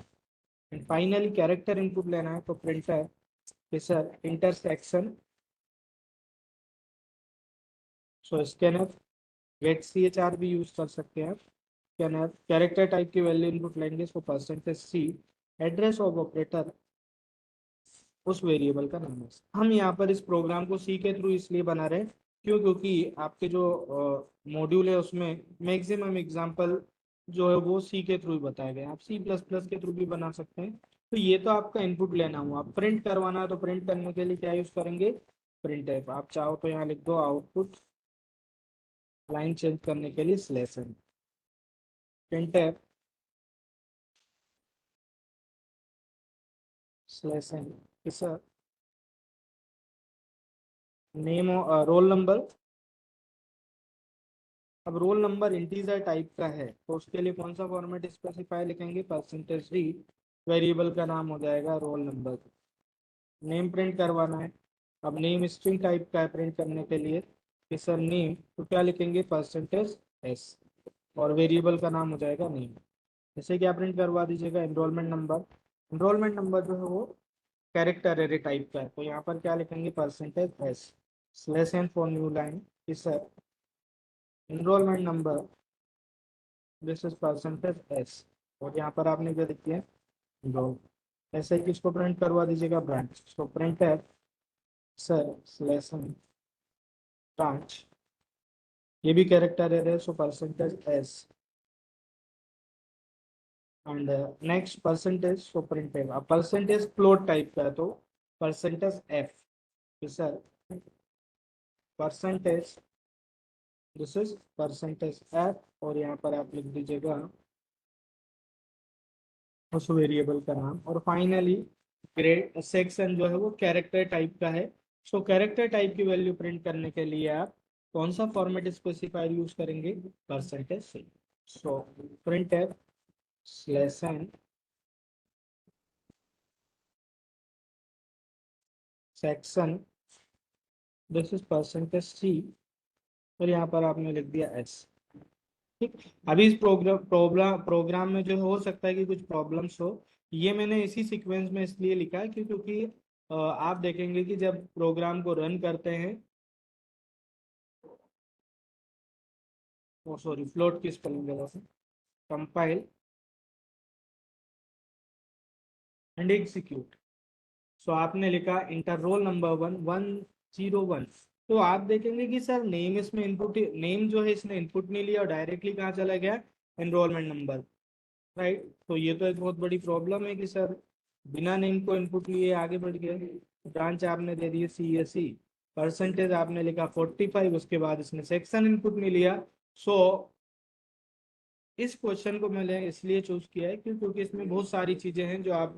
एंड फाइनली कैरेक्टर इनपुट लेना है तो प्रिंट है sir intersection, so scanner get C H R भी यूज कर सकते हैं आप। स्कैनर कैरेक्टर टाइप की वैल्यू इनपुट लेंगे, so percentage C address of operator उस वेरिएबल का नाम है। हम यहाँ पर इस प्रोग्राम को सी के थ्रू इसलिए बना रहे हैं क्योंकि आपके जो मॉड्यूल है उसमें मैक्सिमम एग्जांपल जो है वो सी के थ्रू ही बताए गए हैं। आप सी प्लस प्लस के थ्रू भी बना सकते हैं। तो ये तो आपका इनपुट लेना हुआ, प्रिंट करवाना है तो प्रिंट करने के लिए क्या यूज करेंगे, प्रिंट टाइप। आप चाहो तो यहाँ लिख दो आउटपुट, लाइन चेंज करने के लिए slash N, print type slash N, name roll number. अब रोल नंबर इंटीजर टाइप का है तो उसके लिए कौन सा फॉर्मेट स्पेसिफाई लिखेंगे, परसेंटेज डी, वेरिएबल का नाम हो जाएगा रोल नंबर। नेम प्रिंट करवाना है, अब नेम स्ट्रिंग टाइप का है प्रिंट करने के लिए कि सर नेम, तो क्या लिखेंगे परसेंटेज एस, और वेरिएबल का नाम हो जाएगा नेम। जैसे क्या प्रिंट करवा दीजिएगा एनरोलमेंट नंबर। एनरोलमेंट नंबर जो है वो कैरेक्टर एरे टाइप का है तो यहाँ पर क्या लिखेंगे percentage S slash N for new line कि sir enrolment number this is percentage S, और यहाँ पर आपने क्या लिख दिया रोल। ऐसे ही किसको प्रिंट करवा दीजिएगा ब्रांच, तो प्रिंट है सर स्लैश ब्रांच, ये भी character array so percentage S and next percentage, so print है अब परसेंटेज फ्लोट टाइप का है तो percentage F, sir percentage this is percentage F, और यहाँ पर आप लिख दीजिएगा उस वेरिएबल का नाम। और फाइनली ग्रेड सेक्शन जो है वो कैरेक्टर टाइप का है, सो कैरेक्टर टाइप की वैल्यू प्रिंट करने के लिए आप कौन सा फॉर्मेट स्पेसिफायर यूज करेंगे, परसेंटेज सी। सो प्रिंट है slash N section this is percentage C, और यहाँ पर आपने लिख दिया एस। ठीक, अभी इस प्रोग्राम में जो हो सकता है कि कुछ प्रॉब्लम्स हो, ये मैंने इसी सीक्वेंस में इसलिए लिखा है क्योंकि आप देखेंगे कि जब प्रोग्राम को रन करते हैं, ओ सॉरी फ्लोट की स्पेलिंग गलत है, कंपाइल एंड एग्जीक्यूट। सो आपने लिखा इंटर रोल नंबर 1101, तो आप देखेंगे कि सर नेम इसमें इनपुट, नेम जो है इसने इनपुट नहीं लिया और डायरेक्टली कहाँ चला गया, एनरोलमेंट नंबर। राइट, तो ये तो एक बहुत बड़ी प्रॉब्लम है कि सर बिना नेम को इनपुट लिए आगे बढ़ गए। ब्रांच आपने दे दी सी एस सी, परसेंटेज आपने लिखा 45, उसके बाद इसने सेक्शन इनपुट नहीं लिया। सो इस क्वेश्चन को मैंने इसलिए चूज किया है क्योंकि इसमें बहुत सारी चीजें हैं जो आप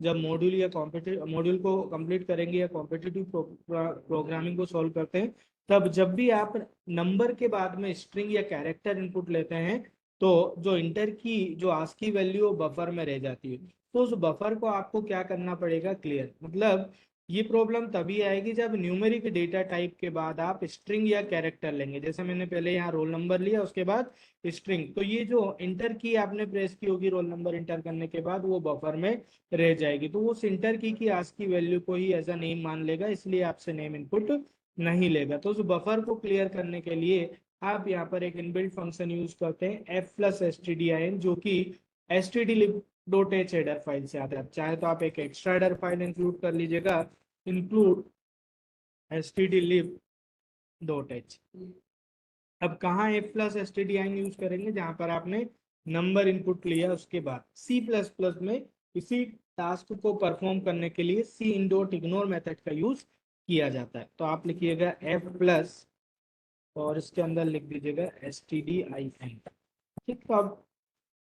जब मॉड्यूल या कॉम्पिटिटिव मॉड्यूल को कंप्लीट करेंगे या कॉम्पिटिटिव प्रोग्रामिंग को सॉल्व करते हैं, तब जब भी आप नंबर के बाद में स्ट्रिंग या कैरेक्टर इनपुट लेते हैं तो जो इंटर की जो आस्की वैल्यू बफर में रह जाती है, तो उस बफर को आपको क्या करना पड़ेगा, क्लियर। मतलब ये प्रॉब्लम तभी आएगी जब न्यूमेरिक डेटा टाइप के बाद आप स्ट्रिंग या कैरेक्टर लेंगे। जैसे मैंने पहले यहाँ रोल नंबर लिया, उसके बाद स्ट्रिंग, तो ये जो इंटर की आपने प्रेस की होगी रोल नंबर इंटर करने के बाद, वो बफर में रह जाएगी। तो उस इंटर की आस्क की वैल्यू को ही एज अ नेम मान लेगा, इसलिए आपसे नेम इनपुट नहीं लेगा। तो उस बफर को क्लियर करने के लिए आप यहाँ पर एक इनबिल्ट फंक्शन यूज करते हैं F plus S T D I N, जो कि S T D dot H header file से आता है। चाहे तो आप एक एक्स्ट्रा हेडर फाइल इंक्लूड कर लीजिएगा, इंक्लूड stdlib डॉट एच। अब कहाँ F plus S T D आई यूज करेंगे, जहां पर आपने नंबर इनपुट लिया उसके बाद। सी प्लस प्लस में इसी टास्क को परफॉर्म करने के लिए सी इन डॉट इग्नोर मेथड का यूज किया जाता है। तो आप लिखिएगा एफ प्लस और इसके अंदर लिख दीजिएगा S T D I N. ठीक, तो अब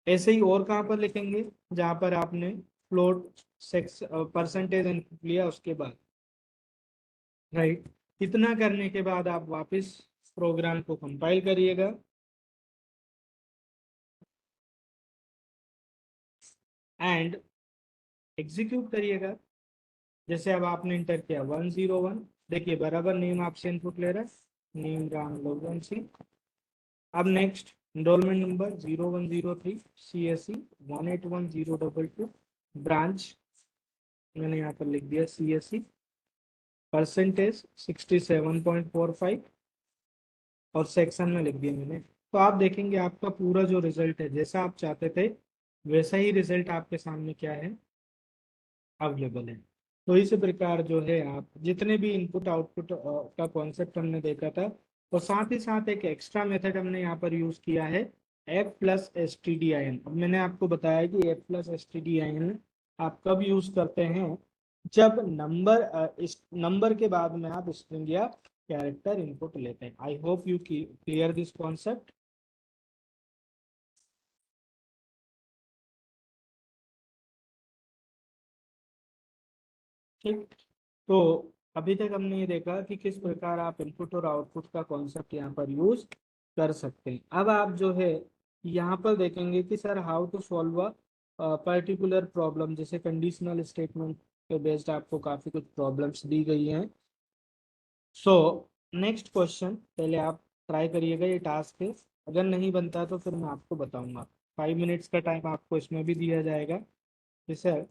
ऐसे ही और कहाँ पर लिखेंगे, जहां पर आपने फ्लोट सेक्स परसेंटेज इनपुट लिया उसके बाद, राइट। इतना करने के बाद आप वापस प्रोग्राम को कंपाइल करिएगा एंड एग्जीक्यूट करिएगा। जैसे अब आपने इंटर किया 101, देखिए बराबर नेम आपसे इनपुट ले रहा है, नेम राम लोगन सी। अब next enrolment number 0103 CSE 181,022, branch मैंने यहाँ पर लिख दिया CSE, परसेंटेज 67.45 और सेक्शन में लिख दिया मैंने। तो आप देखेंगे आपका पूरा जो रिजल्ट है, जैसा आप चाहते थे वैसा ही रिजल्ट आपके सामने क्या है, अवेलेबल है। तो इस प्रकार जो है आप जितने भी इनपुट आउटपुट का कॉन्सेप्ट हमने देखा था, और साथ ही साथ एक एक्स्ट्रा मेथड हमने यहाँ पर यूज किया है F plus S T D I N. अब मैंने आपको बताया कि F plus S T D I N आप कब यूज करते हैं, जब इस नंबर के बाद में आप स्ट्रिंग या कैरेक्टर इनपुट लेते हैं। I hope you clear this concept. ठीक, तो अभी तक हमने ये देखा कि किस प्रकार आप इनपुट और आउटपुट का कॉन्सेप्ट यहाँ पर यूज कर सकते हैं। अब आप जो है यहाँ पर देखेंगे कि sir how to solve a particular problem, जैसे कंडीशनल स्टेटमेंट पे बेस्ड आपको काफी कुछ प्रॉब्लम्स दी गई हैं। सो नेक्स्ट क्वेश्चन पहले आप ट्राई करिएगा, ये टास्क है। अगर नहीं बनता तो फिर मैं आपको बताऊंगा। 5 मिनट्स का टाइम आपको इसमें भी दिया जाएगा। Sir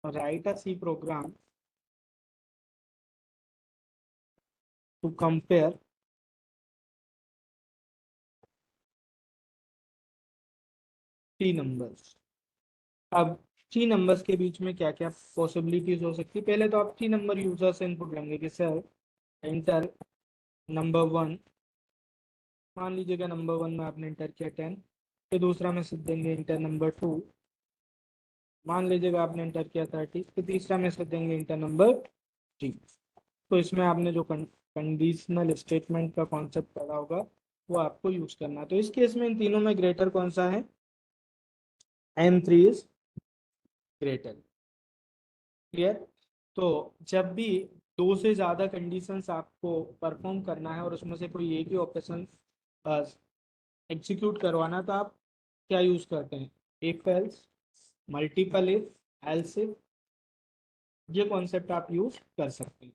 write a C program to compare three numbers. अब थ्री नंबर्स के बीच में क्या क्या पॉसिबिलिटीज हो सकती है, पहले तो आप थ्री नंबर यूजर से इनपुट लेंगे कि सर इंटर नंबर वन, मान लीजिएगा नंबर वन में आपने इंटर किया 10। फिर दूसरा मैसेज देंगे इंटर नंबर टू, मान लीजिएगा आपने इंटर किया 30। फिर तीसरा मैसेज देंगे इंटर नंबर थ्री। तो इसमें आपने जो कंडीशनल स्टेटमेंट का कॉन्सेप्ट पढ़ा होगा वो आपको यूज करना है। तो इस केस में इन तीनों में ग्रेटर कौन सा है, M3 इज ग्रेटर। क्लियर। तो जब भी दो से ज्यादा कंडीशंस आपको परफॉर्म करना है और उसमें से कोई एक ही ऑपरेशन एग्जीक्यूट करवाना, तो आप क्या यूज करते हैं, if else, multiple if, else if, ये कॉन्सेप्ट आप यूज कर सकते हैं।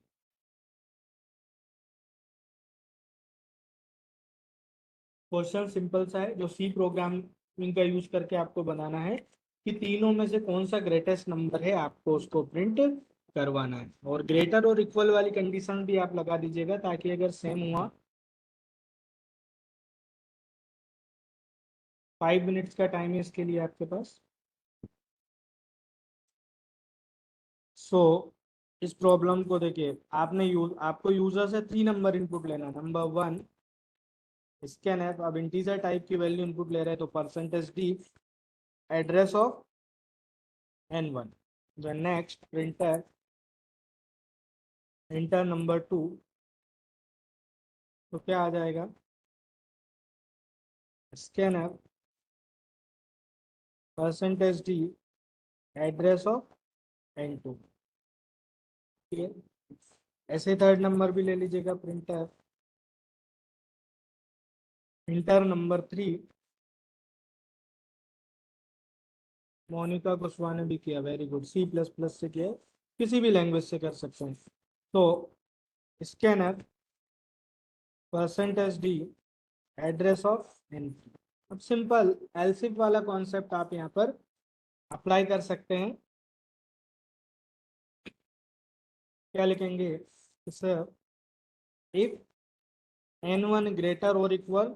क्वेश्चन सिंपल सा है, जो सी प्रोग्रामिंग का यूज करके आपको बनाना है कि तीनों में से कौन सा ग्रेटेस्ट नंबर है, आपको उसको प्रिंट करवाना है। और ग्रेटर और इक्वल वाली कंडीशन भी आप लगा दीजिएगा, ताकि अगर सेम हुआ। 5 मिनट्स का टाइम है इसके लिए आपके पास। सो इस प्रॉब्लम को देखिए, आपको यूजर से 3 नंबर इनपुट लेना। नंबर वन स्कैन है, तो अब इंटीजर टाइप की वैल्यू इनपुट ले रहे हैं, तो percentage D address of N1। Next printer enter number two, तो क्या आ जाएगा, स्कैन है percentage D address of N2। ठीक है, ऐसे थर्ड नंबर भी ले लीजिएगा, printer enter number three Monika Kushwaha ने भी किया, very good. C plus plus से किया है, किसी भी लैंग्वेज से कर सकते हैं। तो scanner percentage D address of entry. अब सिंपल एलसिफ वाला कॉन्सेप्ट आप यहाँ पर अप्लाई कर सकते हैं। क्या लिखेंगे सर, इफ n1 ग्रेटर और equal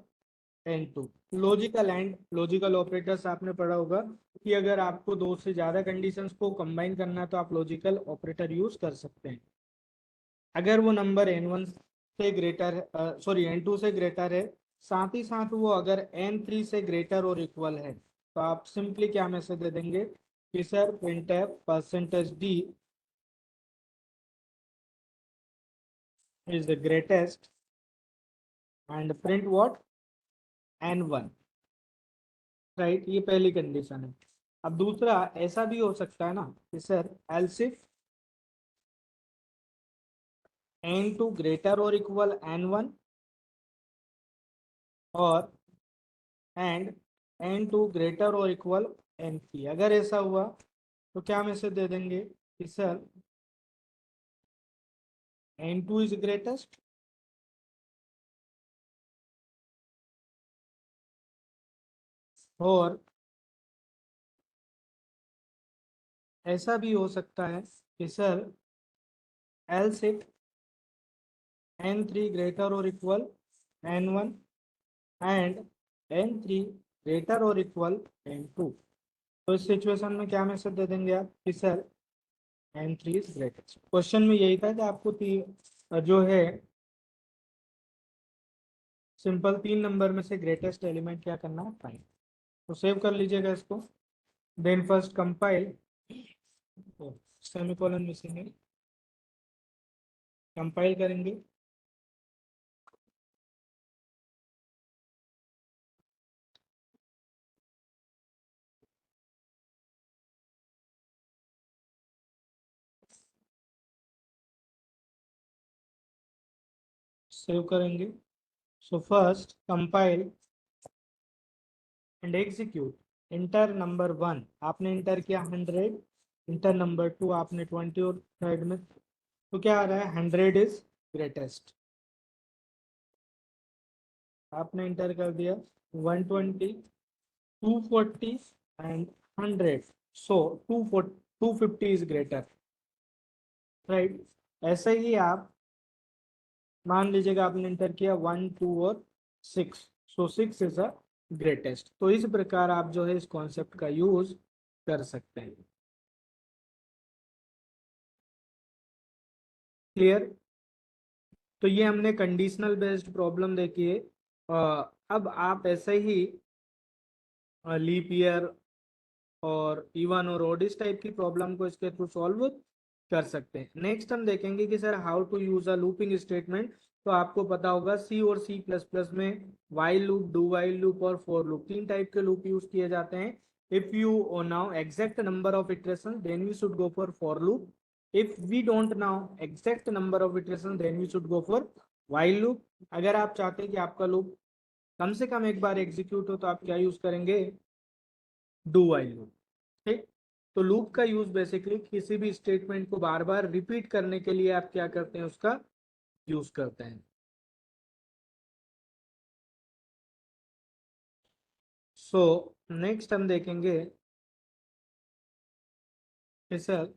n2। Logical and logical operators आपने पढ़ा होगा कि अगर आपको दो से ज्यादा कंडीशंस को कंबाइन करना है तो आप लॉजिकल ऑपरेटर यूज कर सकते हैं। अगर वो नंबर n1 से ग्रेटर है, सॉरी n2 से ग्रेटर है, साथ ही साथ वो अगर n3 से ग्रेटर और इक्वल है, तो आप सिंपली क्या मैसेज दे देंगे कि sir printf percentage D is the greatest and print what n1। Right, ये पहली कंडीशन है। अब दूसरा ऐसा भी हो सकता है ना कि सर एल्सिफ n2 ग्रेटर और इक्वल n1 और एंड n2 ग्रेटर और इक्वल n3। अगर ऐसा हुआ तो क्या मैसेज दे देंगे कि सर n2 इज ग्रेटेस्ट और ऐसा भी हो सकता है कि sir else if n3 greater और equal n1 and n3 greater और इक्वल n2। तो इस सिचुएशन में क्या मैसेज दे देंगे आप कि sir n3 is greatest. Question में यही था कि आपको जो है सिंपल 3 नंबर में से ग्रेटेस्ट एलिमेंट क्या करना है, फाइंड। तो सेव कर लीजिएगा इसको। Then first compile, semicolon missing है, कंपाइल करेंगे। सेव करेंगे। So first compile and execute. Enter number 1 आपने इंटर किया 100, इंटर नंबर 2 आपने 20 और थर्ड में, तो क्या आ रहा है 100 इज ग्रेटेस्ट। आपने इंटर कर दिया 120, 240 and 100, so 250 is greater. Right, ऐसे ही आप मान लीजिएगा आपने इंटर किया 1, 2 और 6, सो 6 इज अ ग्रेटेस्ट। तो इस प्रकार आप जो है इस कॉन्सेप्ट का यूज कर सकते हैं। क्लियर। तो ये हमने कंडीशनल बेस्ड प्रॉब्लम देखी है। अब आप ऐसे ही लीप ईयर और इवन और ओड इस टाइप की प्रॉब्लम को इसके थ्रू सॉल्व कर सकते हैं। नेक्स्ट हम देखेंगे कि sir how to use a looping statement. तो आपको पता होगा सी और सी प्लस प्लस में while loop, do while loop और फॉर लूप, 3 टाइप के लूप यूज किए जाते हैं। If you know exact number of iteration then we should go for loop. If we don't know exact number of iteration then we should go for while loop. अगर आप चाहते हैं कि आपका लूप कम से कम एक बार एग्जीक्यूट हो तो आप क्या यूज करेंगे, डू वाइल लूप। ठीक। तो लूप का यूज बेसिकली किसी भी स्टेटमेंट को बार बार रिपीट करने के लिए आप क्या करते हैं, उसका यूज करते हैं। सो नेक्स्ट हम देखेंगे कि सर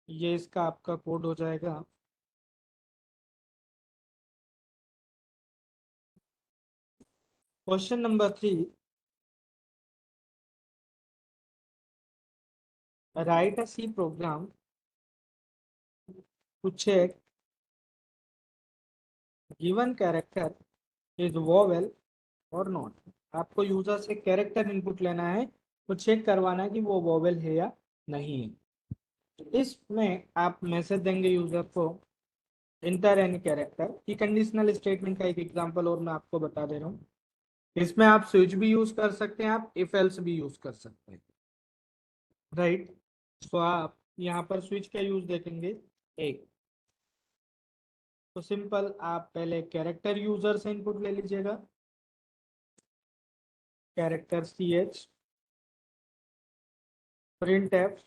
ये इसका आपका कोड हो जाएगा। Question number 3, write a C program to check given character is vowel और नॉट। आपको यूजर से कैरेक्टर इनपुट लेना है तो चेक करवाना है कि वो वोवेल है या नहीं है। इसमें आप मैसेज देंगे यूजर को इंटर एनी कैरेक्टर की। कंडीशनल स्टेटमेंट का एक एग्जांपल और मैं आपको बता दे रहा हूँ। इसमें आप स्विच भी यूज कर सकते हैं, आप इफ एल्स भी यूज कर सकते हैं। राइट, तो आप यहाँ पर स्विच का यूज देखेंगे एक। तो सिंपल आप पहले कैरेक्टर यूजर से इनपुट ले लीजिएगा। Character ch, printf,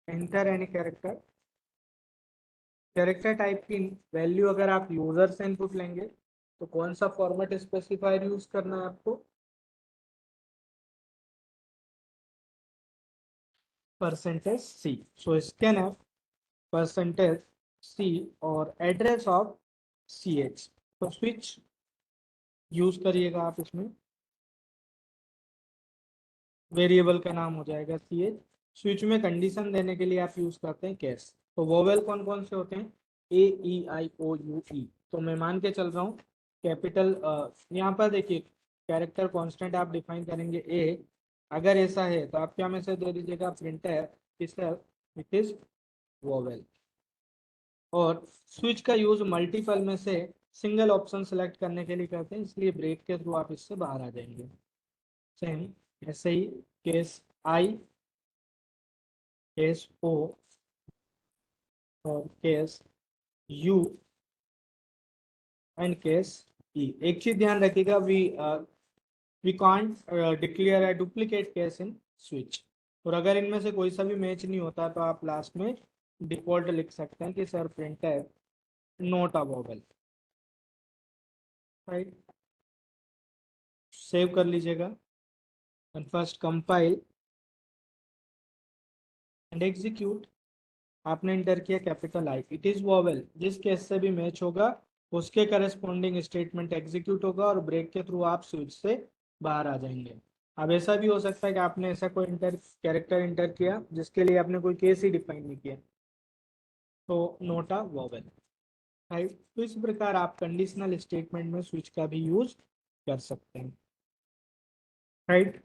enter any character. Character type की वैल्यू अगर आप यूजर से इनपुट लेंगे तो कौन सा फॉर्मेट स्पेसिफायर यूज करना है आपको, %c। सो स्कैनफ %c और एड्रेस ऑफ ch। तो स्विच यूज करिएगा आप, इसमें वेरिएबल का नाम हो जाएगा ch। स्विच में कंडीशन देने के लिए आप यूज करते हैं केस। तो वोवेल कौन कौन से होते हैं, ए ई आई ओ यू ई। तो मैं मान के चल रहा हूँ कैपिटल, यहाँ पर देखिए कैरेक्टर कांस्टेंट आप डिफाइन करेंगे ए। अगर ऐसा है तो आप क्या मैसेज दे दीजिएगा, प्रिंटर इट इज वोवेल। और स्विच का यूज मल्टीपल में से सिंगल ऑप्शन सेलेक्ट करने के लिए करते हैं, इसलिए ब्रेक के थ्रू आप इससे बाहर आ जाएंगे। सेम ऐसे ही केस आई, केस ओ और case U and case E. एक चीज ध्यान रखिएगा, we can't declare a duplicate case in switch. और अगर इनमें से कोई सा भी मैच नहीं होता तो आप लास्ट में डिफॉल्ट लिख सकते हैं कि sir printer not a vowel, right. Save कर लीजिएगा and first compile and execute. आपने इंटर किया capital I, it is vowel. जिस केस से भी मैच होगा उसके करस्पॉन्डिंग स्टेटमेंट एग्जीक्यूट होगा और ब्रेक के थ्रू आप स्विच से बाहर आ जाएंगे। अब ऐसा भी हो सकता है कि आपने ऐसा कोई कैरेक्टर इंटर किया जिसके लिए आपने कोई केस ही डिफाइन नहीं किया, तो नोट अ वोवेल, राइट। तो इस प्रकार आप कंडीशनल स्टेटमेंट में स्विच का भी यूज कर सकते हैं, राइट।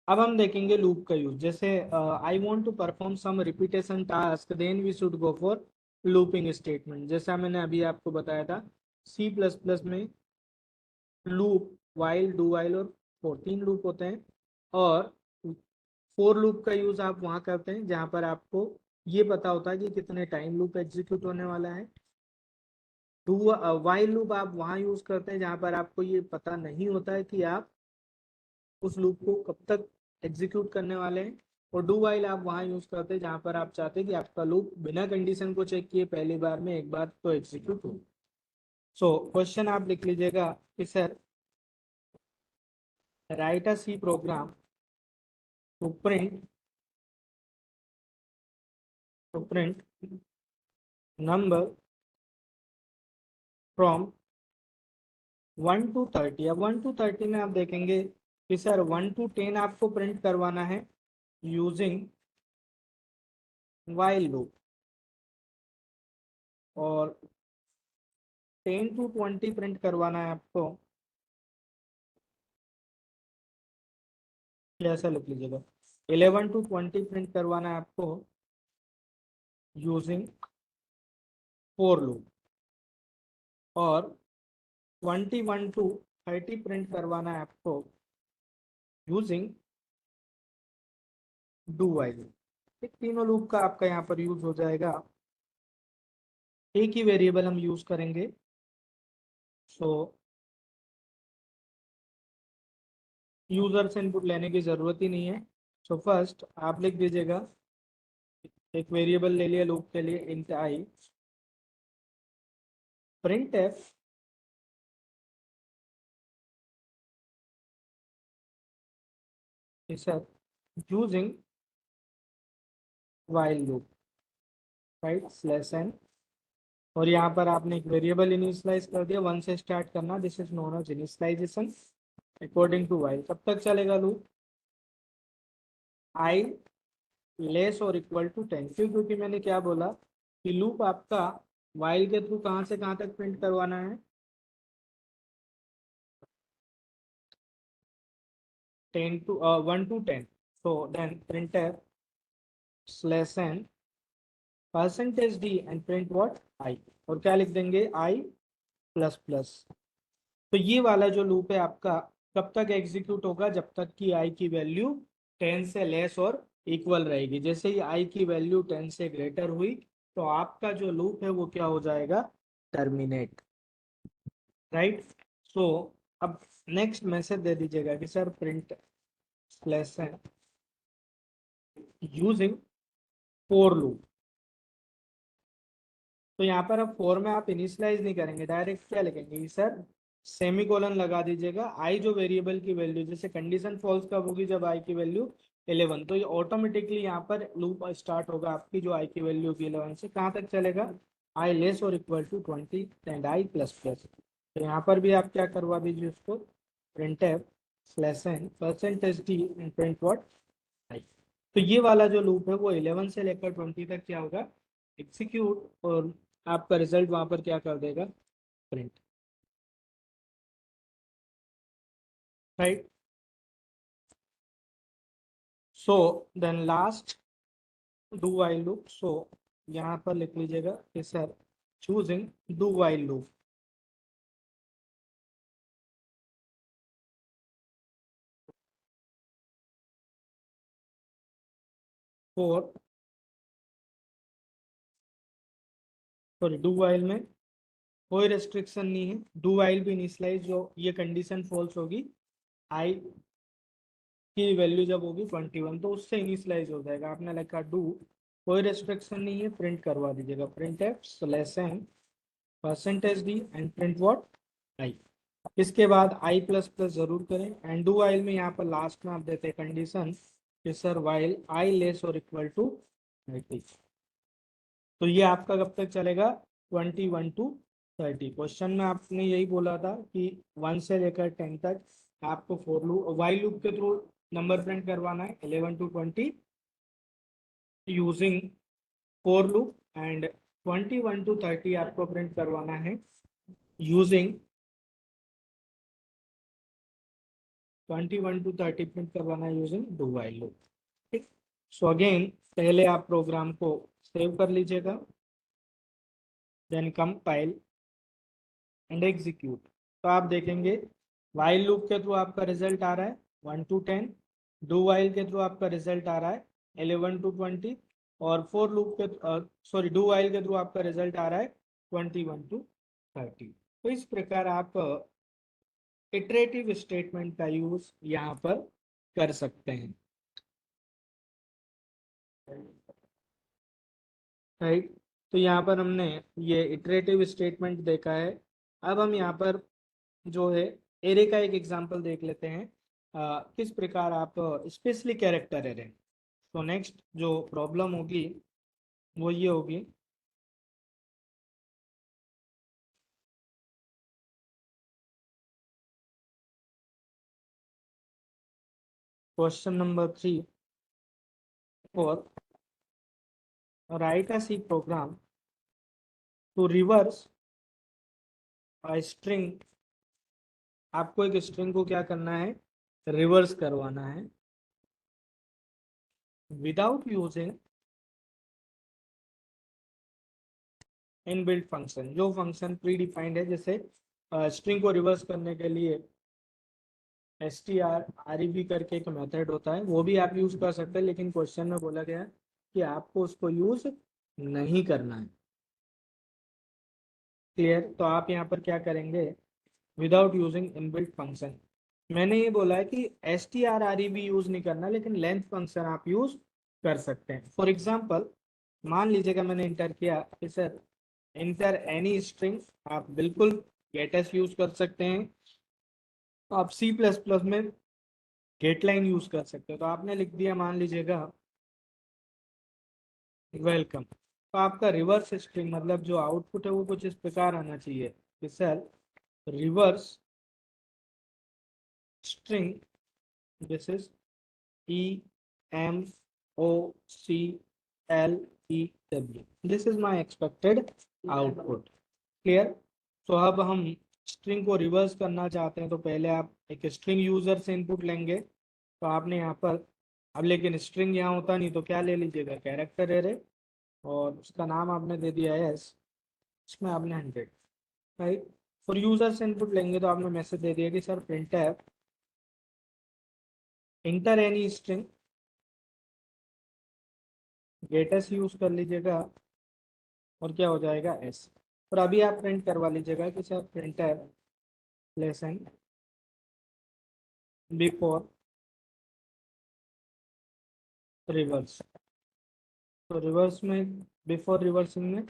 अब हम देखेंगे लूप का यूज। जैसे I want to perform some repetition task, then we should go for looping statement. जैसा मैंने अभी आपको बताया था, सी प्लस प्लस में लूप, वाइल, डू वाइल और फोर, 3 लूप होते हैं। और फोर लूप का यूज आप वहां करते हैं जहां पर आपको ये पता होता है कि कितने टाइम लूप एग्जीक्यूट होने वाला है। डू वाइल लूप आप वहां यूज करते हैं जहां पर आपको ये पता नहीं होता है कि आप उस लूप को कब तक एग्जीक्यूट करने वाले हैं। और डू वाइल आप वहां यूज करते हैं जहां पर आप चाहते हैं कि आपका लूप बिना कंडीशन को चेक किए पहली बार में एक बार तो एग्जीक्यूट हो। सो क्वेश्चन आप लिख लीजिएगा कि sir write a C program to print number from 1 to 30। अब 1 to 30 में आप देखेंगे कि सर 1 to 10 आपको प्रिंट करवाना है यूजिंग वाइल लूप, और 10 to 20 प्रिंट करवाना है आपको, ऐसा लिख लीजिएगा। 11 to 20 प्रिंट करवाना है आपको यूजिंग फोर लूप, और 21 to 30 प्रिंट करवाना है आपको यूजिंग डू वाइल। तीनों लूप का आपका यहाँ पर यूज हो जाएगा। एक ही वेरिएबल हम यूज करेंगे। सो यूजर से इनपुट लेने की जरूरत ही नहीं है। सो फर्स्ट आप लिख दीजिएगा, एक वेरिएबल ले लिया लूप के लिए, int I, print F using while loop, right, /n। और यहाँ पर आपने एक वेरिएबल इनिशियलाइज कर दिया, 1 से स्टार्ट करना, this is known as initialisation according to while. कब तक चलेगा लूप, आई लेस और इक्वल टू 10। क्योंकि मैंने क्या बोला कि लूप आपका वाइल के थ्रू कहाँ से कहाँ तक प्रिंट करवाना है, 1 to 10। So then print /n %d and print what, I. और क्या लिख देंगे, आई प्लस प्लस। तो ये वाला जो लूप है आपका कब तक एग्जीक्यूट होगा, जब तक कि आई की वैल्यू 10 से लेस और इक्वल रहेगी। जैसे ही आई की वैल्यू 10 से ग्रेटर हुई तो आपका जो लूप है वो क्या हो जाएगा, टर्मिनेट। राइट। सो अब नेक्स्ट मैसेज दे दीजिएगा कि सर प्रिंट स्लैश है यूजिंग फोर लूप। तो यहाँ पर अब फोर में आप इनिशियलाइज नहीं करेंगे, डायरेक्ट क्या लिखेंगे सर सेमी कोलन लगा दीजिएगा। आई जो वेरिएबल की वैल्यू, जैसे कंडीशन फॉल्स कब होगी जब आई की वैल्यू 11, तो ये ऑटोमेटिकली यहाँ पर लूप स्टार्ट होगा आपकी जो आई की वैल्यू होगी 11 से कहाँ तक चलेगा, आई लेस और equal to 20 and I plus plus. तो यहाँ पर भी आप क्या करवा दीजिए उसको print F slash N percentage D and print what I. तो ये वाला जो लूप है वो 11 से लेकर 20 तक क्या होगा एग्जीक्यूट, और आपका रिजल्ट वहां पर क्या कर देगा print, right. So then last do while loop. सो यहाँ पर लिख लीजिएगा कि sir choosing do while loop for, sorry do while में कोई रेस्ट्रिक्शन नहीं है, डू वाइल भी इनिशियलाइज जो ये कंडीशन फॉल्स होगी आई की वैल्यू जब होगी 21 तो उससे इनिशियलाइज हो जाएगा। आपने लिखा डू, कोई रेस्ट्रिक्शन नहीं है, प्रिंट करवा दीजिएगा print F slash N percentage D and print what I. इसके बाद आई प्लस प्लस जरूर करें एंड डू वाइल में यहाँ पर लास्ट में आप देते हैं कंडीशन कि सर वाइल आई लेस और इक्वल टू 30। तो ये आपका कब तक चलेगा 21 to 30। क्वेश्चन में आपने यही बोला था कि 1 से लेकर 10 तक आपको फोर लूप वाइल लूप के थ्रू नंबर प्रिंट करवाना है 11 to 20 using for loop and 21 to 30 आपको प्रिंट करवाना है यूजिंग 21 to 30 प्रिंट करवाना है यूजिंग डू वाइल लूप। ठीक। सो अगेन पहले आप प्रोग्राम को सेव कर लीजिएगा, देन कंपाइल एंड एग्जीक्यूट। तो आप देखेंगे वाइल लूप के थ्रू आपका रिजल्ट आ रहा है 1 to 10, डू वाइल के थ्रू आपका रिजल्ट आ रहा है 11 to 20, और फोर लूप के सॉरी डू वाइल के थ्रू आपका रिजल्ट आ रहा है 21 to 30। तो इस प्रकार आप इटरेटिव स्टेटमेंट का यूज यहाँ पर कर सकते हैं, राइट। तो यहाँ पर हमने ये इटरेटिव स्टेटमेंट देखा है। अब हम यहाँ पर जो है एरे का एक एग्जांपल देख लेते हैं, किस प्रकार आप स्पेशली कैरेक्टर एरे। तो नेक्स्ट जो प्रॉब्लम होगी वो ये होगी, question number 3 for write a C program to reverse a string. आपको एक स्ट्रिंग को क्या करना है रिवर्स करवाना है विदाउट यूजिंग इनबिल्ट फंक्शन। जो फंक्शन प्री डिफाइंड है, जैसे स्ट्रिंग को रिवर्स करने के लिए strrev करके एक मेथड होता है, वो भी आप यूज कर सकते हैं, लेकिन क्वेश्चन में बोला गया है कि आपको उसको यूज नहीं करना है। क्लियर। तो आप यहाँ पर क्या करेंगे विदाउट यूजिंग इनबिल्ट फंक्शन। मैंने ये बोला है कि strrev यूज नहीं करना, लेकिन लेंथ फंक्शन आप यूज कर सकते हैं। फॉर एग्जाम्पल मान लीजिएगा मैंने इंटर किया कि सर इंटर एनी स्ट्रिंग, आप बिल्कुल गेटस यूज कर सकते हैं। आप सी प्लस प्लस में गेट लाइन यूज कर सकते हो। तो आपने लिख दिया मान लीजिएगा वेलकम, तो आपका रिवर्स स्ट्रिंग मतलब जो आउटपुट है वो कुछ इस प्रकार आना चाहिए कि sir reverse string, this is EMOCLEW, this is my expected output. Clear. तो अब हम स्ट्रिंग को रिवर्स करना चाहते हैं, तो पहले आप एक स्ट्रिंग यूजर से इनपुट लेंगे। तो आपने यहाँ पर अब लेकिन स्ट्रिंग यहाँ होता नहीं, तो क्या ले लीजिएगा कैरेक्टर एरे, और उसका नाम आपने दे दिया एस, इसमें आपने 100, राइट। फॉर यूजर से इनपुट लेंगे तो आपने मैसेज दे दिया कि sir print inter any string, gates use कर लीजिएगा और क्या हो जाएगा एस। और अभी आप प्रिंट करवा लीजिएगा कि sir print lesson before reverse. तो रिवर्स में, बिफोर रिवर्सिंग में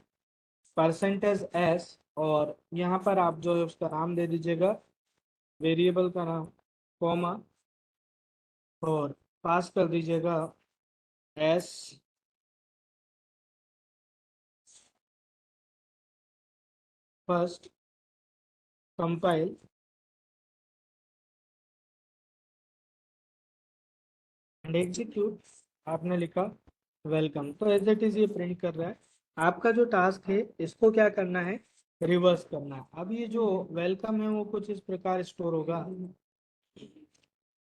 परसेंटेज एस, और यहाँ पर आप जो है उसका नाम दे दीजिएगा, वेरिएबल का नाम, कॉमा, और पास कर दीजिएगा S first compile and execute. आपने लिखा वेलकम, तो एज इट इज ये प्रिंट कर रहा है। आपका जो टास्क है इसको क्या करना है, रिवर्स करना है। अब ये जो वेलकम है वो कुछ इस प्रकार स्टोर होगा।